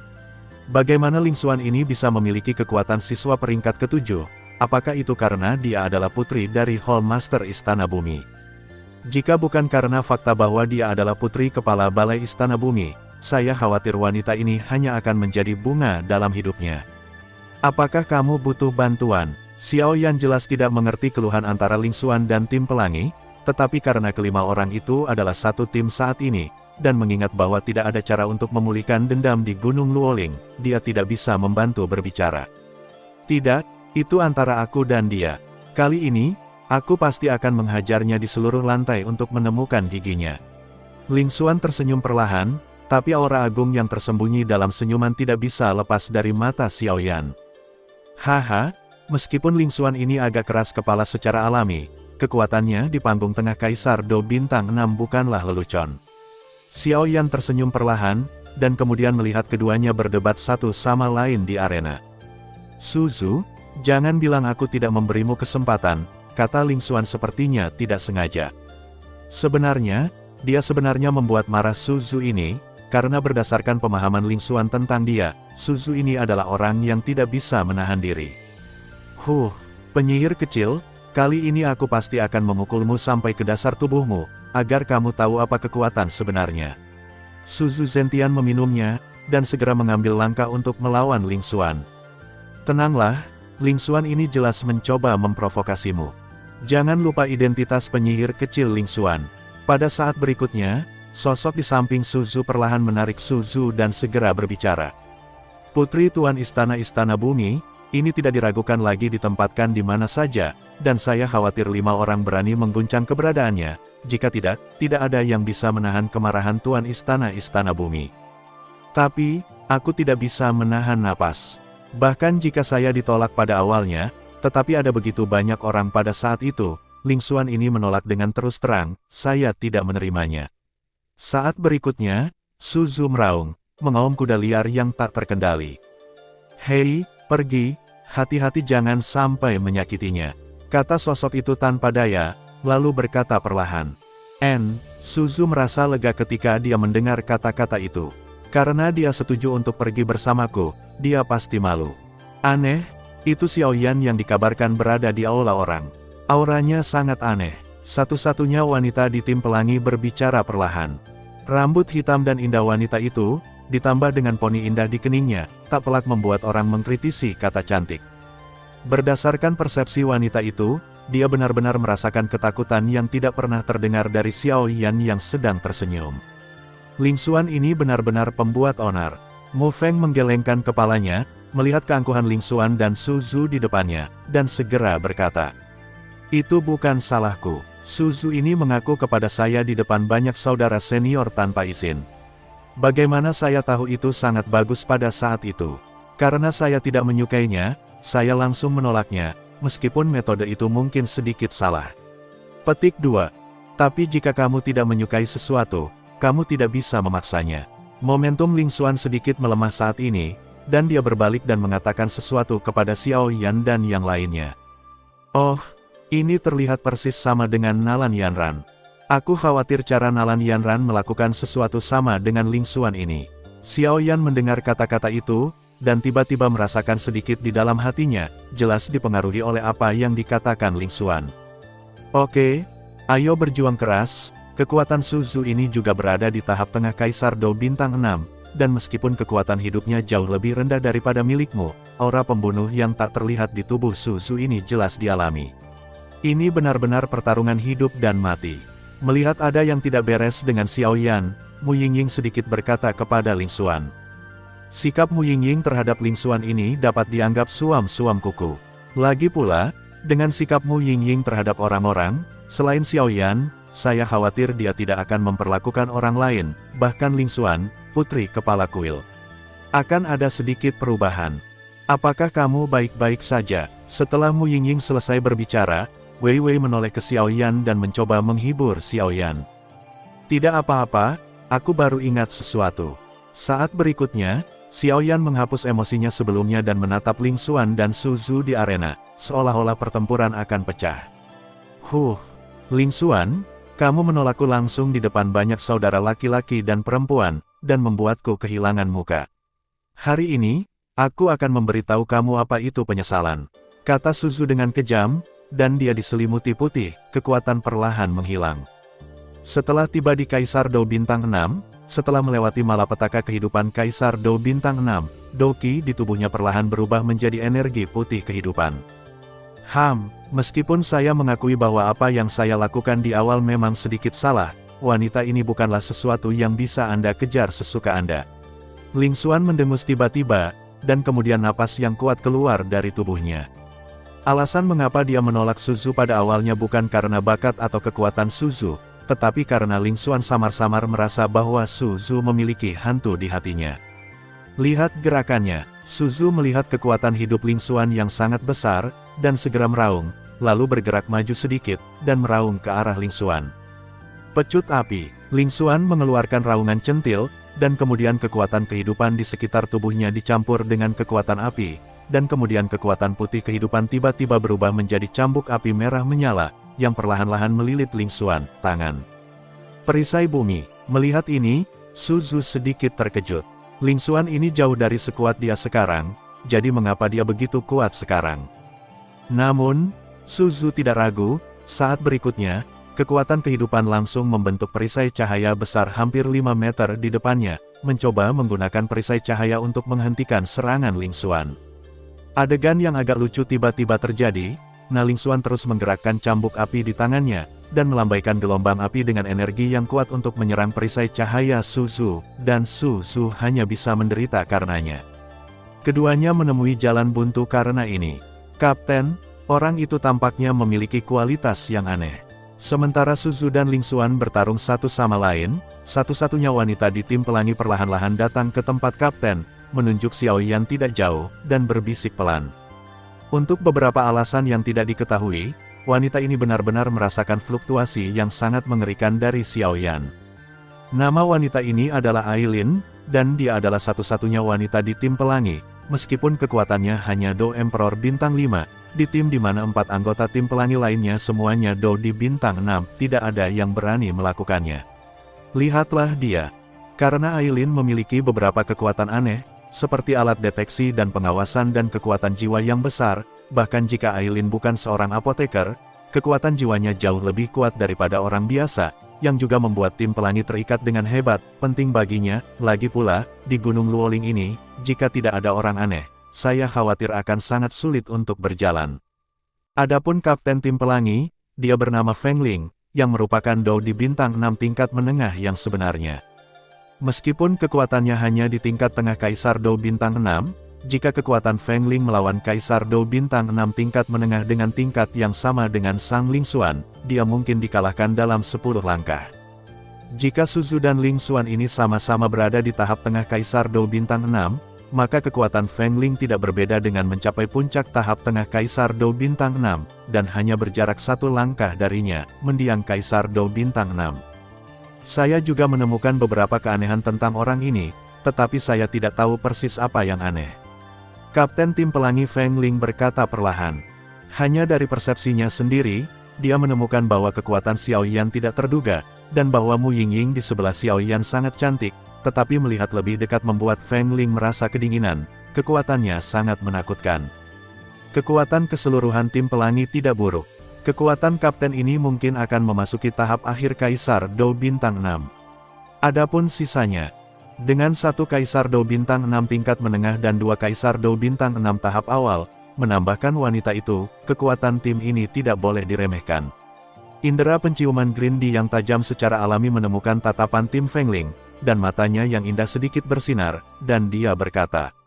Bagaimana Ling Xuan ini bisa memiliki kekuatan siswa peringkat ke-7? Apakah itu karena dia adalah putri dari Hall Master Istana Bumi? Jika bukan karena fakta bahwa dia adalah putri kepala Balai Istana Bumi, saya khawatir wanita ini hanya akan menjadi bunga dalam hidupnya. Apakah kamu butuh bantuan? Xiao Yan jelas tidak mengerti keluhan antara Ling Xuan dan tim pelangi, tetapi karena kelima orang itu adalah satu tim saat ini, dan mengingat bahwa tidak ada cara untuk memulihkan dendam di Gunung Luoling, dia tidak bisa membantu berbicara. Tidak, itu antara aku dan dia. Kali ini, aku pasti akan menghajarnya di seluruh lantai untuk menemukan giginya. Ling Xuan tersenyum perlahan, tapi aura agung yang tersembunyi dalam senyuman tidak bisa lepas dari mata Xiao Yan. Haha, meskipun Ling Xuan ini agak keras kepala secara alami, kekuatannya di panggung tengah Kaisar Dou bintang 6 bukanlah lelucon. Xiao Yan tersenyum perlahan, dan kemudian melihat keduanya berdebat satu sama lain di arena. Suzu, jangan bilang aku tidak memberimu kesempatan, kata Ling Xuan sepertinya tidak sengaja. Sebenarnya, dia sebenarnya membuat marah Suzu ini, karena berdasarkan pemahaman Ling Xuan tentang dia, Suzu ini adalah orang yang tidak bisa menahan diri. Penyihir kecil, kali ini aku pasti akan memukulmu sampai ke dasar tubuhmu, agar kamu tahu apa kekuatan sebenarnya. Suzu Zentian meminumnya, dan segera mengambil langkah untuk melawan Ling Xuan. Tenanglah, Ling Xuan ini jelas mencoba memprovokasimu. Jangan lupa identitas penyihir kecil Ling Xuan. Pada saat berikutnya, sosok di samping Suzu perlahan menarik Suzu dan segera berbicara. Putri Tuan Istana Bumi, ini tidak diragukan lagi ditempatkan di mana saja, dan saya khawatir 5 orang berani mengguncang keberadaannya, jika tidak ada yang bisa menahan kemarahan Tuan Istana Bumi. Tapi, aku tidak bisa menahan napas. Bahkan jika saya ditolak pada awalnya, tetapi ada begitu banyak orang pada saat itu, Ling Xuan ini menolak dengan terus terang, saya tidak menerimanya. Saat berikutnya, Suzu meraung, mengaum kuda liar yang tak terkendali. Hei, pergi, hati-hati jangan sampai menyakitinya, kata sosok itu tanpa daya, lalu berkata perlahan. Suzu merasa lega ketika dia mendengar kata-kata itu. Karena dia setuju untuk pergi bersamaku, dia pasti malu. Aneh, itu Xiao Yan yang dikabarkan berada di aula orang. Auranya sangat aneh. Satu-satunya wanita di tim pelangi berbicara perlahan. Rambut hitam dan indah wanita itu, ditambah dengan poni indah di keningnya, tak pelak membuat orang mengkritisi kata cantik. Berdasarkan persepsi wanita itu, dia benar-benar merasakan ketakutan yang tidak pernah terdengar dari Xiao Yan yang sedang tersenyum. Ling Xuan ini benar-benar pembuat onar. Mu Feng menggelengkan kepalanya, melihat keangkuhan Ling Xuan dan Suzu di depannya, dan segera berkata, "Itu bukan salahku. Suzu ini mengaku kepada saya di depan banyak saudara senior tanpa izin. Bagaimana saya tahu itu sangat bagus pada saat itu? Karena saya tidak menyukainya, saya langsung menolaknya, meskipun metode itu mungkin sedikit salah." Petik 2. Tapi jika kamu tidak menyukai sesuatu, kamu tidak bisa memaksanya. Momentum Ling Xuan sedikit melemah saat ini, dan dia berbalik dan mengatakan sesuatu kepada Xiao Yan dan yang lainnya. Oh, ini terlihat persis sama dengan Nalan Yanran. Aku khawatir cara Nalan Yanran melakukan sesuatu sama dengan Ling Xuan ini. Xiao Yan mendengar kata-kata itu, dan tiba-tiba merasakan sedikit di dalam hatinya, jelas dipengaruhi oleh apa yang dikatakan Ling Xuan. Oke, ayo berjuang keras. Kekuatan Su Zhu ini juga berada di tahap tengah Kaisar Dou Bintang 6, dan meskipun kekuatan hidupnya jauh lebih rendah daripada milikmu, aura pembunuh yang tak terlihat di tubuh Su Zhu ini jelas dialami. Ini benar-benar pertarungan hidup dan mati. Melihat ada yang tidak beres dengan Xiao Yan, Mu Yingying sedikit berkata kepada Ling Xuan. Sikap Mu Yingying terhadap Ling Xuan ini dapat dianggap suam-suam kuku. Lagi pula, dengan sikap Mu Yingying terhadap orang-orang, selain Xiao Yan, saya khawatir dia tidak akan memperlakukan orang lain, bahkan Ling Xuan, putri kepala kuil. Akan ada sedikit perubahan. Apakah kamu baik-baik saja? Setelah Mu Yingying selesai berbicara, Wei Wei menoleh ke Xiao Yan dan mencoba menghibur Xiao Yan. Tidak apa-apa, aku baru ingat sesuatu. Saat berikutnya, Xiao Yan menghapus emosinya sebelumnya dan menatap Ling Xuan dan Su Zhu di arena, seolah-olah pertempuran akan pecah. Ling Xuan, kamu menolakku langsung di depan banyak saudara laki-laki dan perempuan, dan membuatku kehilangan muka. Hari ini, aku akan memberitahu kamu apa itu penyesalan, kata Su Zhu dengan kejam, dan dia diselimuti putih, kekuatan perlahan menghilang. Setelah tiba di Kaisar Dou Bintang 6, setelah melewati malapetaka kehidupan Kaisar Dou Bintang 6, Dou Qi di tubuhnya perlahan berubah menjadi energi putih kehidupan. Meskipun saya mengakui bahwa apa yang saya lakukan di awal memang sedikit salah, wanita ini bukanlah sesuatu yang bisa Anda kejar sesuka Anda. Ling Xuan mendengus tiba-tiba, dan kemudian napas yang kuat keluar dari tubuhnya. Alasan mengapa dia menolak Su Zhu pada awalnya bukan karena bakat atau kekuatan Su Zhu, tetapi karena Ling Xuan samar-samar merasa bahwa Su Zhu memiliki hantu di hatinya. Lihat gerakannya, Su Zhu melihat kekuatan hidup Ling Xuan yang sangat besar, dan segera meraung, lalu bergerak maju sedikit, dan meraung ke arah Ling Xuan. Pecut api, Ling Xuan mengeluarkan raungan centil, dan kemudian kekuatan kehidupan di sekitar tubuhnya dicampur dengan kekuatan api, dan kemudian kekuatan putih kehidupan tiba-tiba berubah menjadi cambuk api merah menyala, yang perlahan-lahan melilit Ling Xuan, tangan. Perisai bumi, melihat ini, Su Zhu sedikit terkejut. Ling Xuan ini jauh dari sekuat dia sekarang, jadi mengapa dia begitu kuat sekarang? Namun, Su Zhu tidak ragu, saat berikutnya, kekuatan kehidupan langsung membentuk perisai cahaya besar hampir 5 meter di depannya, mencoba menggunakan perisai cahaya untuk menghentikan serangan Ling Xuan. Adegan yang agak lucu tiba-tiba terjadi, Ling Xuan terus menggerakkan cambuk api di tangannya, dan melambaikan gelombang api dengan energi yang kuat untuk menyerang perisai cahaya Su Zhu, dan Su Zhu hanya bisa menderita karenanya. Keduanya menemui jalan buntu karena ini. Kapten, orang itu tampaknya memiliki kualitas yang aneh. Sementara Su Zhu dan Ling Xuan bertarung satu sama lain, satu-satunya wanita di tim pelangi perlahan-lahan datang ke tempat kapten, menunjuk Xiao Yan tidak jauh, dan berbisik pelan. Untuk beberapa alasan yang tidak diketahui, wanita ini benar-benar merasakan fluktuasi yang sangat mengerikan dari Xiao Yan. Nama wanita ini adalah Aileen, dan dia adalah satu-satunya wanita di tim pelangi, meskipun kekuatannya hanya Dou Emperor Bintang 5, di tim di mana 4 anggota tim pelangi lainnya semuanya Dou di Bintang 6, tidak ada yang berani melakukannya. Lihatlah dia. Karena Aileen memiliki beberapa kekuatan aneh, seperti alat deteksi dan pengawasan dan kekuatan jiwa yang besar, bahkan jika Aileen bukan seorang apoteker, kekuatan jiwanya jauh lebih kuat daripada orang biasa, yang juga membuat tim pelangi terikat dengan hebat, penting baginya. Lagi pula, di Gunung Luoling ini, jika tidak ada orang aneh, saya khawatir akan sangat sulit untuk berjalan. Adapun kapten tim pelangi, dia bernama Feng Ling, yang merupakan Dou di Bintang 6 tingkat menengah yang sebenarnya. Meskipun kekuatannya hanya di tingkat tengah Kaisar Dou Bintang 6, jika kekuatan Feng Ling melawan Kaisar Dou Bintang 6 tingkat menengah dengan tingkat yang sama dengan Sang Ling Xuan, dia mungkin dikalahkan dalam 10 langkah. Jika Su Zhu dan Ling Xuan ini sama-sama berada di tahap tengah Kaisar Dou Bintang 6, maka kekuatan Feng Ling tidak berbeda dengan mencapai puncak tahap tengah Kaisar Dou Bintang 6, dan hanya berjarak 1 langkah darinya, mendiang Kaisar Dou Bintang 6. Saya juga menemukan beberapa keanehan tentang orang ini, tetapi saya tidak tahu persis apa yang aneh. Kapten tim pelangi Feng Ling berkata perlahan. Hanya dari persepsinya sendiri, dia menemukan bahwa kekuatan Xiao Yan tidak terduga, dan bahwa Mu Yingying di sebelah Xiao Yan sangat cantik, tetapi melihat lebih dekat membuat Feng Ling merasa kedinginan, kekuatannya sangat menakutkan. Kekuatan keseluruhan tim pelangi tidak buruk. Kekuatan kapten ini mungkin akan memasuki tahap akhir Kaisar Do Bintang 6. Adapun sisanya, dengan satu Kaisar Do Bintang 6 tingkat menengah dan dua Kaisar Do Bintang 6 tahap awal, menambahkan wanita itu, kekuatan tim ini tidak boleh diremehkan. Indera penciuman Green Di yang tajam secara alami menemukan tatapan tim Fengling, dan matanya yang indah sedikit bersinar, dan dia berkata,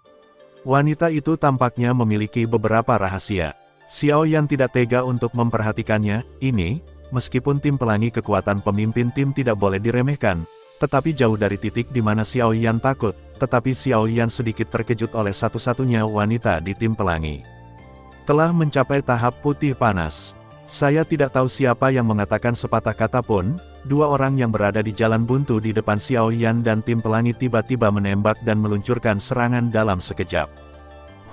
wanita itu tampaknya memiliki beberapa rahasia. Xiao Yan tidak tega untuk memperhatikannya. Ini, meskipun tim pelangi kekuatan pemimpin tim tidak boleh diremehkan, tetapi jauh dari titik di mana Xiao Yan takut, tetapi Xiao Yan sedikit terkejut oleh satu-satunya wanita di tim pelangi. Telah mencapai tahap putih panas. Saya tidak tahu siapa yang mengatakan sepatah kata pun, dua orang yang berada di jalan buntu di depan Xiao Yan dan tim pelangi tiba-tiba menembak dan meluncurkan serangan dalam sekejap.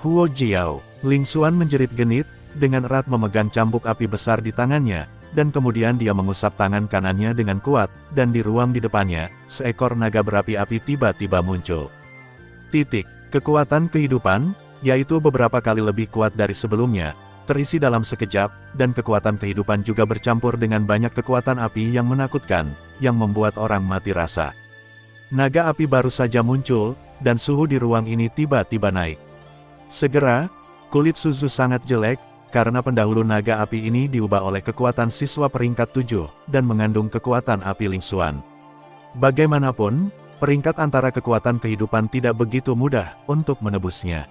Huo Jiao, Ling Xuan menjerit genit, dengan erat memegang cambuk api besar di tangannya, dan kemudian dia mengusap tangan kanannya dengan kuat, dan di ruang di depannya, seekor naga berapi-api tiba-tiba muncul. Kekuatan kehidupan, yaitu beberapa kali lebih kuat dari sebelumnya, terisi dalam sekejap, dan kekuatan kehidupan juga bercampur dengan banyak kekuatan api yang menakutkan, yang membuat orang mati rasa. Naga api baru saja muncul, dan suhu di ruang ini tiba-tiba naik. Segera, kulit Suzu sangat jelek, karena pendahulu naga api ini diubah oleh kekuatan siswa peringkat 7, dan mengandung kekuatan api Ling Xuan. Bagaimanapun, peringkat antara kekuatan kehidupan tidak begitu mudah untuk menebusnya.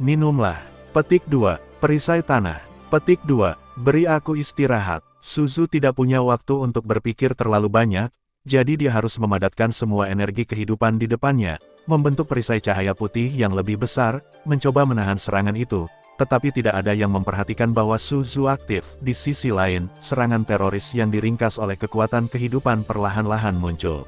Minumlah. Petik 2. Perisai tanah. Petik 2. Beri aku istirahat. Suzu tidak punya waktu untuk berpikir terlalu banyak, jadi dia harus memadatkan semua energi kehidupan di depannya, membentuk perisai cahaya putih yang lebih besar, mencoba menahan serangan itu, tetapi tidak ada yang memperhatikan bahwa Suzu aktif. Di sisi lain, serangan teroris yang diringkas oleh kekuatan kehidupan perlahan-lahan muncul.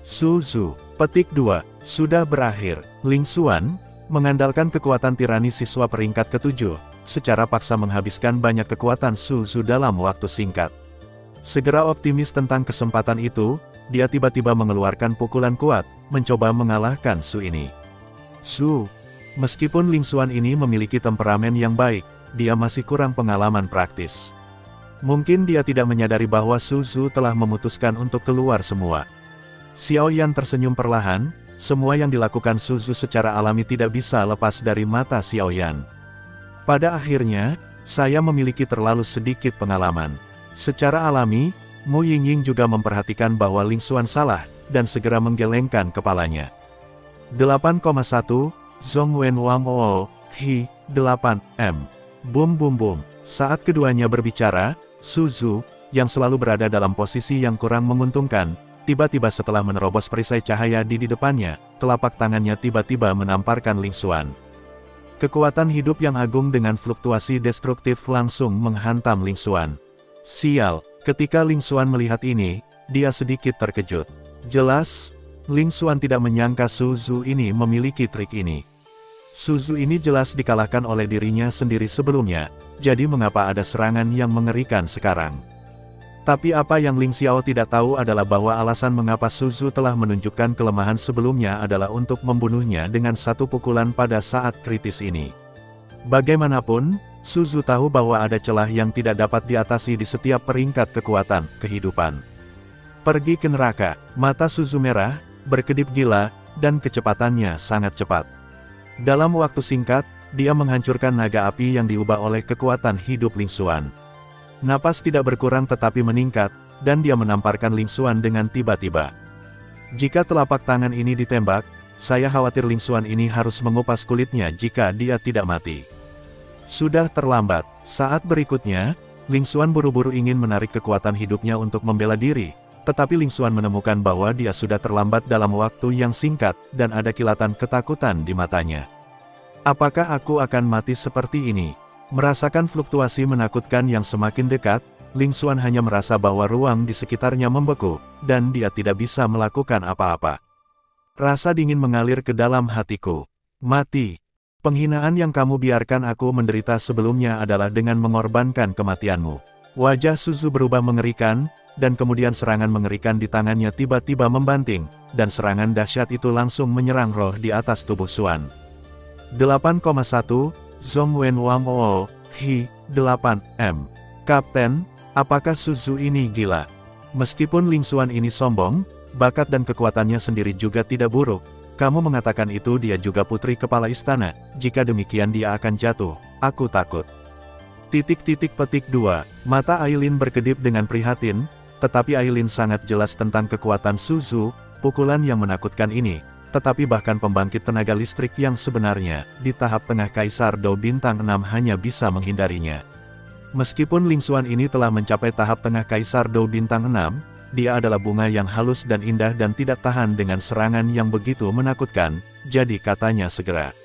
Suzu. Petik 2. Sudah berakhir. Ling Xuan, mengandalkan kekuatan tirani siswa peringkat ke-7, secara paksa menghabiskan banyak kekuatan Suzu dalam waktu singkat. Segera optimis tentang kesempatan itu, dia tiba-tiba mengeluarkan pukulan kuat, mencoba mengalahkan Su ini. Su. Meskipun Ling Xuan ini memiliki temperamen yang baik, dia masih kurang pengalaman praktis. Mungkin dia tidak menyadari bahwa Suzu telah memutuskan untuk keluar semua. Xiao Yan tersenyum perlahan. Semua yang dilakukan Suzu secara alami tidak bisa lepas dari mata Xiao Yan. Pada akhirnya, saya memiliki terlalu sedikit pengalaman. Secara alami, Mu Yingying juga memperhatikan bahwa Ling Xuan salah, dan segera menggelengkan kepalanya. 8,1, Zhong Wen Wang O, Hi, 8M. Bum bum bum. Saat keduanya berbicara, Suzu, yang selalu berada dalam posisi yang kurang menguntungkan, tiba-tiba setelah menerobos perisai cahaya di depannya, telapak tangannya tiba-tiba menamparkan Ling Xuan. Kekuatan hidup yang agung dengan fluktuasi destruktif langsung menghantam Ling Xuan. Sial, ketika Ling Xuan melihat ini, dia sedikit terkejut. Jelas, Ling Xuan tidak menyangka Suzu ini memiliki trik ini. Suzu ini jelas dikalahkan oleh dirinya sendiri sebelumnya, jadi mengapa ada serangan yang mengerikan sekarang? Tapi apa yang Ling Xiao tidak tahu adalah bahwa alasan mengapa Suzu telah menunjukkan kelemahan sebelumnya adalah untuk membunuhnya dengan satu pukulan pada saat kritis ini. Bagaimanapun, Suzu tahu bahwa ada celah yang tidak dapat diatasi di setiap peringkat kekuatan kehidupan. Pergi ke neraka. Mata Suzu merah, berkedip gila, dan kecepatannya sangat cepat. Dalam waktu singkat, dia menghancurkan naga api yang diubah oleh kekuatan hidup Ling Xuan. Napas tidak berkurang tetapi meningkat, dan dia menamparkan Ling Xuan dengan tiba-tiba. Jika telapak tangan ini ditembak, saya khawatir Ling Xuan ini harus mengupas kulitnya jika dia tidak mati. Sudah terlambat. Saat berikutnya, Ling Xuan buru-buru ingin menarik kekuatan hidupnya untuk membela diri, tetapi Ling Xuan menemukan bahwa dia sudah terlambat dalam waktu yang singkat, dan ada kilatan ketakutan di matanya. Apakah aku akan mati seperti ini? Merasakan fluktuasi menakutkan yang semakin dekat, Ling Xuan hanya merasa bahwa ruang di sekitarnya membeku, dan dia tidak bisa melakukan apa-apa. Rasa dingin mengalir ke dalam hatiku. Mati. Penghinaan yang kamu biarkan aku menderita sebelumnya adalah dengan mengorbankan kematianmu. Wajah Suzu berubah mengerikan, dan kemudian serangan mengerikan di tangannya tiba-tiba membanting, dan serangan dahsyat itu langsung menyerang roh di atas tubuh Xuan. 8,1, Zhong Wen Wang Oo, Hi, 8M. Kapten, apakah Suzu ini gila? Meskipun Ling Xuan ini sombong, bakat dan kekuatannya sendiri juga tidak buruk. Kamu mengatakan itu dia juga putri kepala istana, jika demikian dia akan jatuh, aku takut. Petik 2, mata Aileen berkedip dengan prihatin, tetapi Aileen sangat jelas tentang kekuatan Suzu, pukulan yang menakutkan ini. Tetapi bahkan pembangkit tenaga listrik yang sebenarnya, di tahap tengah Kaisar Dou Bintang 6 hanya bisa menghindarinya. Meskipun Ling Xuan ini telah mencapai tahap tengah Kaisar Dou Bintang 6, dia adalah bunga yang halus dan indah dan tidak tahan dengan serangan yang begitu menakutkan, jadi katanya segera.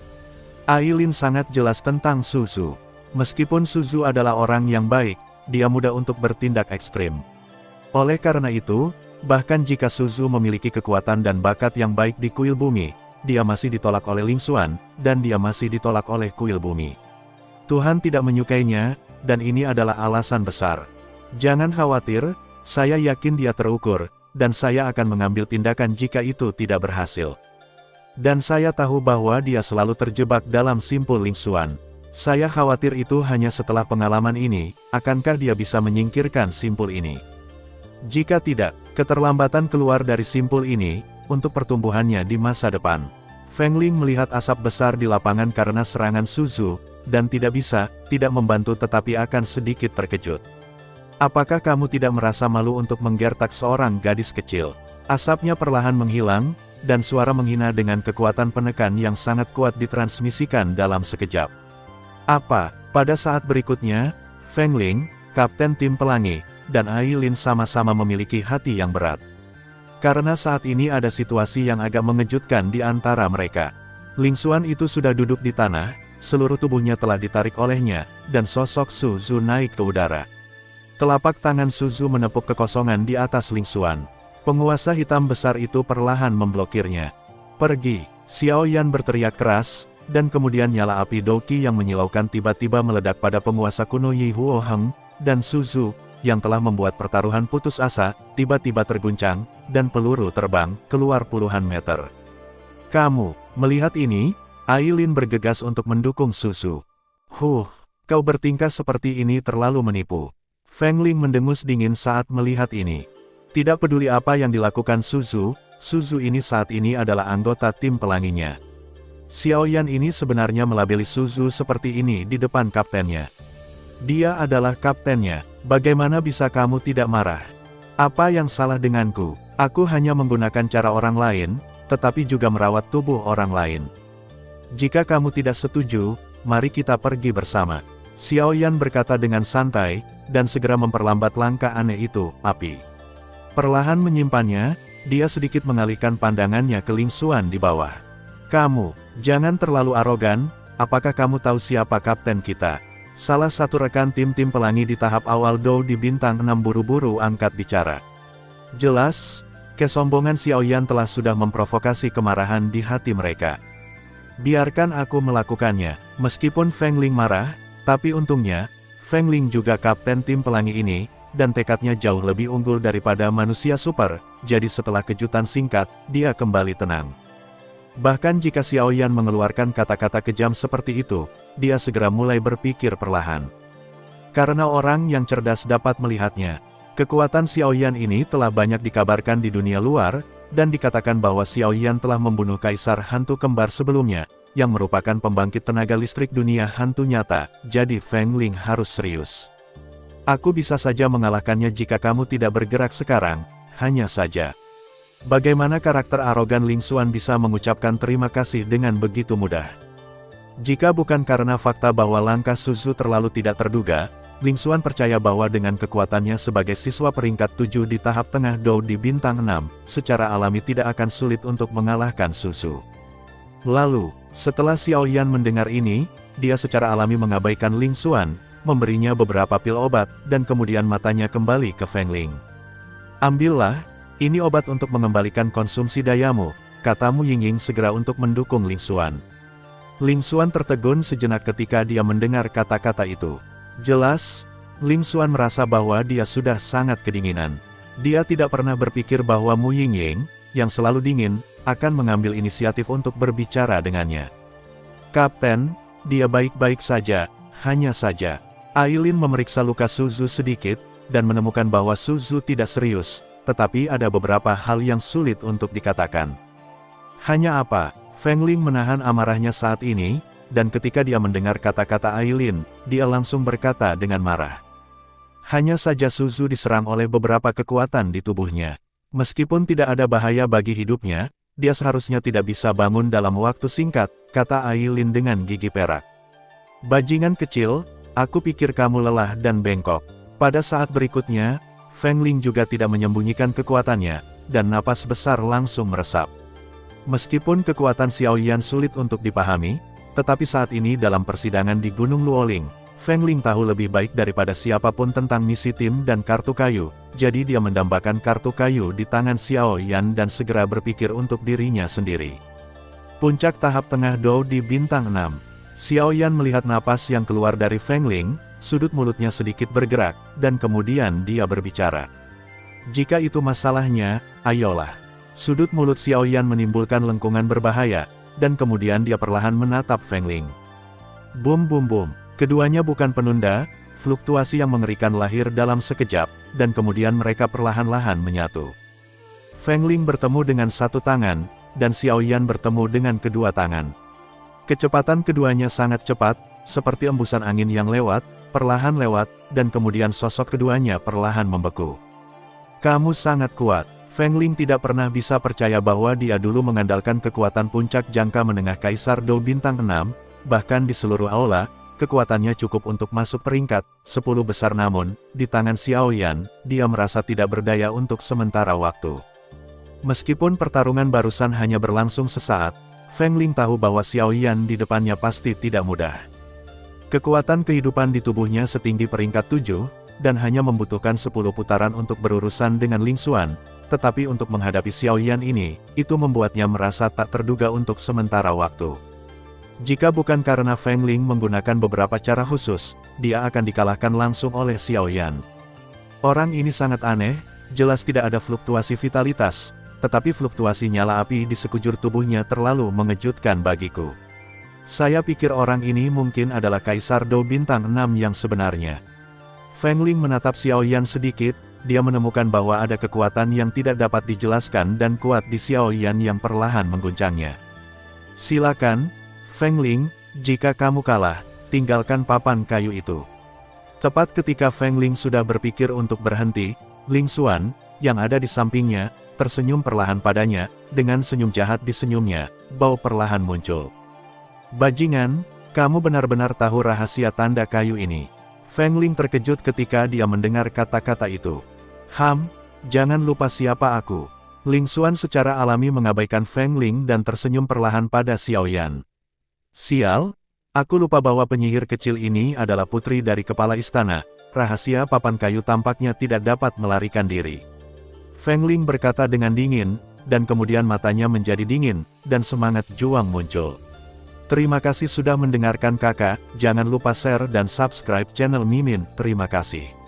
Aileen sangat jelas tentang Suzu. Meskipun Suzu adalah orang yang baik, dia mudah untuk bertindak ekstrim. Oleh karena itu, bahkan jika Suzu memiliki kekuatan dan bakat yang baik di kuil bumi, dia masih ditolak oleh Ling Xuan, dan dia masih ditolak oleh kuil bumi. Tuhan tidak menyukainya, dan ini adalah alasan besar. Jangan khawatir, saya yakin dia terukur, dan saya akan mengambil tindakan jika itu tidak berhasil. Dan saya tahu bahwa dia selalu terjebak dalam simpul Ling Xuan. Saya khawatir itu hanya setelah pengalaman ini, akankah dia bisa menyingkirkan simpul ini? Jika tidak, keterlambatan keluar dari simpul ini, untuk pertumbuhannya di masa depan. Feng Ling melihat asap besar di lapangan karena serangan Suzu, dan tidak membantu tetapi akan sedikit terkejut. Apakah kamu tidak merasa malu untuk menggertak seorang gadis kecil? Asapnya perlahan menghilang, dan suara menghina dengan kekuatan penekan yang sangat kuat ditransmisikan dalam sekejap. Apa? Pada saat berikutnya, Feng Ling, Kapten Tim Pelangi, dan Aileen sama-sama memiliki hati yang berat. Karena saat ini ada situasi yang agak mengejutkan di antara mereka. Ling Xuan itu sudah duduk di tanah, seluruh tubuhnya telah ditarik olehnya, dan sosok Suzu naik ke udara. Telapak tangan Suzu menepuk kekosongan di atas Ling Xuan. Penguasa hitam besar itu perlahan memblokirnya. Pergi, Xiao Yan berteriak keras, dan kemudian nyala api Doqi yang menyilaukan tiba-tiba meledak pada penguasa kuno Yi Huo Heng, dan Suzu, yang telah membuat pertaruhan putus asa, tiba-tiba terguncang, dan peluru terbang keluar puluhan meter. Kamu, melihat ini? Aileen bergegas untuk mendukung Suzu. Kau bertingkah seperti ini terlalu menipu. Feng Ling mendengus dingin saat melihat ini. Tidak peduli apa yang dilakukan Suzu, Suzu ini saat ini adalah anggota tim pelanginya. Xiao Yan ini sebenarnya melabeli Suzu seperti ini di depan kaptennya. Dia adalah kaptennya. Bagaimana bisa kamu tidak marah? Apa yang salah denganku? Aku hanya menggunakan cara orang lain, tetapi juga merawat tubuh orang lain. Jika kamu tidak setuju, mari kita pergi bersama. Xiao Yan berkata dengan santai, dan segera memperlambat langkah aneh itu, api. Perlahan menyimpannya, dia sedikit mengalihkan pandangannya ke Ling Xuan di bawah. Kamu, jangan terlalu arogan, apakah kamu tahu siapa kapten kita? Salah satu rekan tim pelangi di tahap awal Dou di Bintang 6 buru-buru angkat bicara. Jelas, kesombongan Xiao Yan telah sudah memprovokasi kemarahan di hati mereka. Biarkan aku melakukannya. Meskipun Feng Ling marah, tapi untungnya, Feng Ling juga kapten tim pelangi ini, dan tekadnya jauh lebih unggul daripada manusia super, jadi setelah kejutan singkat, dia kembali tenang. Bahkan jika Xiao Yan mengeluarkan kata-kata kejam seperti itu, dia segera mulai berpikir perlahan. Karena orang yang cerdas dapat melihatnya, kekuatan Xiao Yan ini telah banyak dikabarkan di dunia luar, dan dikatakan bahwa Xiao Yan telah membunuh Kaisar Hantu Kembar sebelumnya, yang merupakan pembangkit tenaga listrik dunia hantu nyata, jadi Feng Ling harus serius. Aku bisa saja mengalahkannya jika kamu tidak bergerak sekarang, hanya saja. Bagaimana karakter arogan Ling Xuan bisa mengucapkan terima kasih dengan begitu mudah? Jika bukan karena fakta bahwa langkah Suzu terlalu tidak terduga, Ling Xuan percaya bahwa dengan kekuatannya sebagai siswa peringkat 7 di tahap tengah Dou di Bintang 6, secara alami tidak akan sulit untuk mengalahkan Suzu. Lalu, setelah Xiao Yan mendengar ini, dia secara alami mengabaikan Ling Xuan, memberinya beberapa pil obat, dan kemudian matanya kembali ke Feng Ling. Ambillah, ini obat untuk mengembalikan konsumsi dayamu, kata Mu Yingying segera untuk mendukung Ling Xuan. Ling Xuan tertegun sejenak ketika dia mendengar kata-kata itu. Jelas, Ling Xuan merasa bahwa dia sudah sangat kedinginan. Dia tidak pernah berpikir bahwa Mu Yingying, yang selalu dingin, akan mengambil inisiatif untuk berbicara dengannya. Kapten, dia baik-baik saja, hanya saja. Aileen memeriksa luka Suzu sedikit, dan menemukan bahwa Suzu tidak serius, tetapi ada beberapa hal yang sulit untuk dikatakan. Hanya apa? Feng Ling menahan amarahnya saat ini, dan ketika dia mendengar kata-kata Aileen, dia langsung berkata dengan marah. Hanya saja Suzu diserang oleh beberapa kekuatan di tubuhnya. Meskipun tidak ada bahaya bagi hidupnya, dia seharusnya tidak bisa bangun dalam waktu singkat, kata Aileen dengan gigi perak. Bajingan kecil, aku pikir kamu lelah dan bengkok. Pada saat berikutnya, Feng Ling juga tidak menyembunyikan kekuatannya, dan napas besar langsung meresap. Meskipun kekuatan Xiao Yan sulit untuk dipahami, tetapi saat ini dalam persidangan di Gunung Luoling, Feng Ling tahu lebih baik daripada siapapun tentang misi tim dan kartu kayu, jadi dia mendambakan kartu kayu di tangan Xiao Yan dan segera berpikir untuk dirinya sendiri. Puncak tahap tengah Dou di bintang 6. Xiao Yan melihat napas yang keluar dari Feng Ling, sudut mulutnya sedikit bergerak, dan kemudian dia berbicara. Jika itu masalahnya, ayolah. Sudut mulut Xiao Yan menimbulkan lengkungan berbahaya, dan kemudian dia perlahan menatap Feng Ling. Bum bum bum. Keduanya bukan penunda, fluktuasi yang mengerikan lahir dalam sekejap, dan kemudian mereka perlahan-lahan menyatu. Feng Ling bertemu dengan satu tangan, dan Xiao Yan bertemu dengan kedua tangan. Kecepatan keduanya sangat cepat, seperti embusan angin yang lewat, perlahan lewat, dan kemudian sosok keduanya perlahan membeku. Kamu sangat kuat. Feng Ling tidak pernah bisa percaya bahwa dia dulu mengandalkan kekuatan puncak jangka menengah Kaisar Dou bintang 6, bahkan di seluruh aula, kekuatannya cukup untuk masuk peringkat 10 besar namun, di tangan Xiao Yan, dia merasa tidak berdaya untuk sementara waktu. Meskipun pertarungan barusan hanya berlangsung sesaat, Feng Ling tahu bahwa Xiao Yan di depannya pasti tidak mudah. Kekuatan kehidupan di tubuhnya setinggi peringkat 7, dan hanya membutuhkan 10 putaran untuk berurusan dengan Ling Xuan, tetapi untuk menghadapi Xiao Yan ini, itu membuatnya merasa tak terduga untuk sementara waktu. Jika bukan karena Feng Ling menggunakan beberapa cara khusus, dia akan dikalahkan langsung oleh Xiao Yan. Orang ini sangat aneh, jelas tidak ada fluktuasi vitalitas, tetapi fluktuasi nyala api di sekujur tubuhnya terlalu mengejutkan bagiku. Saya pikir orang ini mungkin adalah Kaisar Dou bintang 6 yang sebenarnya. Feng Ling menatap Xiao Yan sedikit, dia menemukan bahwa ada kekuatan yang tidak dapat dijelaskan dan kuat di Xiao Yan yang perlahan mengguncangnya. Silakan, Feng Ling, jika kamu kalah, tinggalkan papan kayu itu. Tepat ketika Feng Ling sudah berpikir untuk berhenti, Ling Xuan, yang ada di sampingnya, tersenyum perlahan padanya, dengan senyum jahat di senyumnya, bau perlahan muncul. Bajingan, kamu benar-benar tahu rahasia tanda kayu ini. Feng Ling terkejut ketika dia mendengar kata-kata itu. Jangan lupa siapa aku. Ling Xuan secara alami mengabaikan Feng Ling dan tersenyum perlahan pada Xiao Yan. Sial, aku lupa bahwa penyihir kecil ini adalah putri dari kepala istana, rahasia papan kayu tampaknya tidak dapat melarikan diri. Feng Ling berkata dengan dingin, dan kemudian matanya menjadi dingin, dan semangat juang muncul. Terima kasih sudah mendengarkan kakak, jangan lupa share dan subscribe channel Mimin, terima kasih.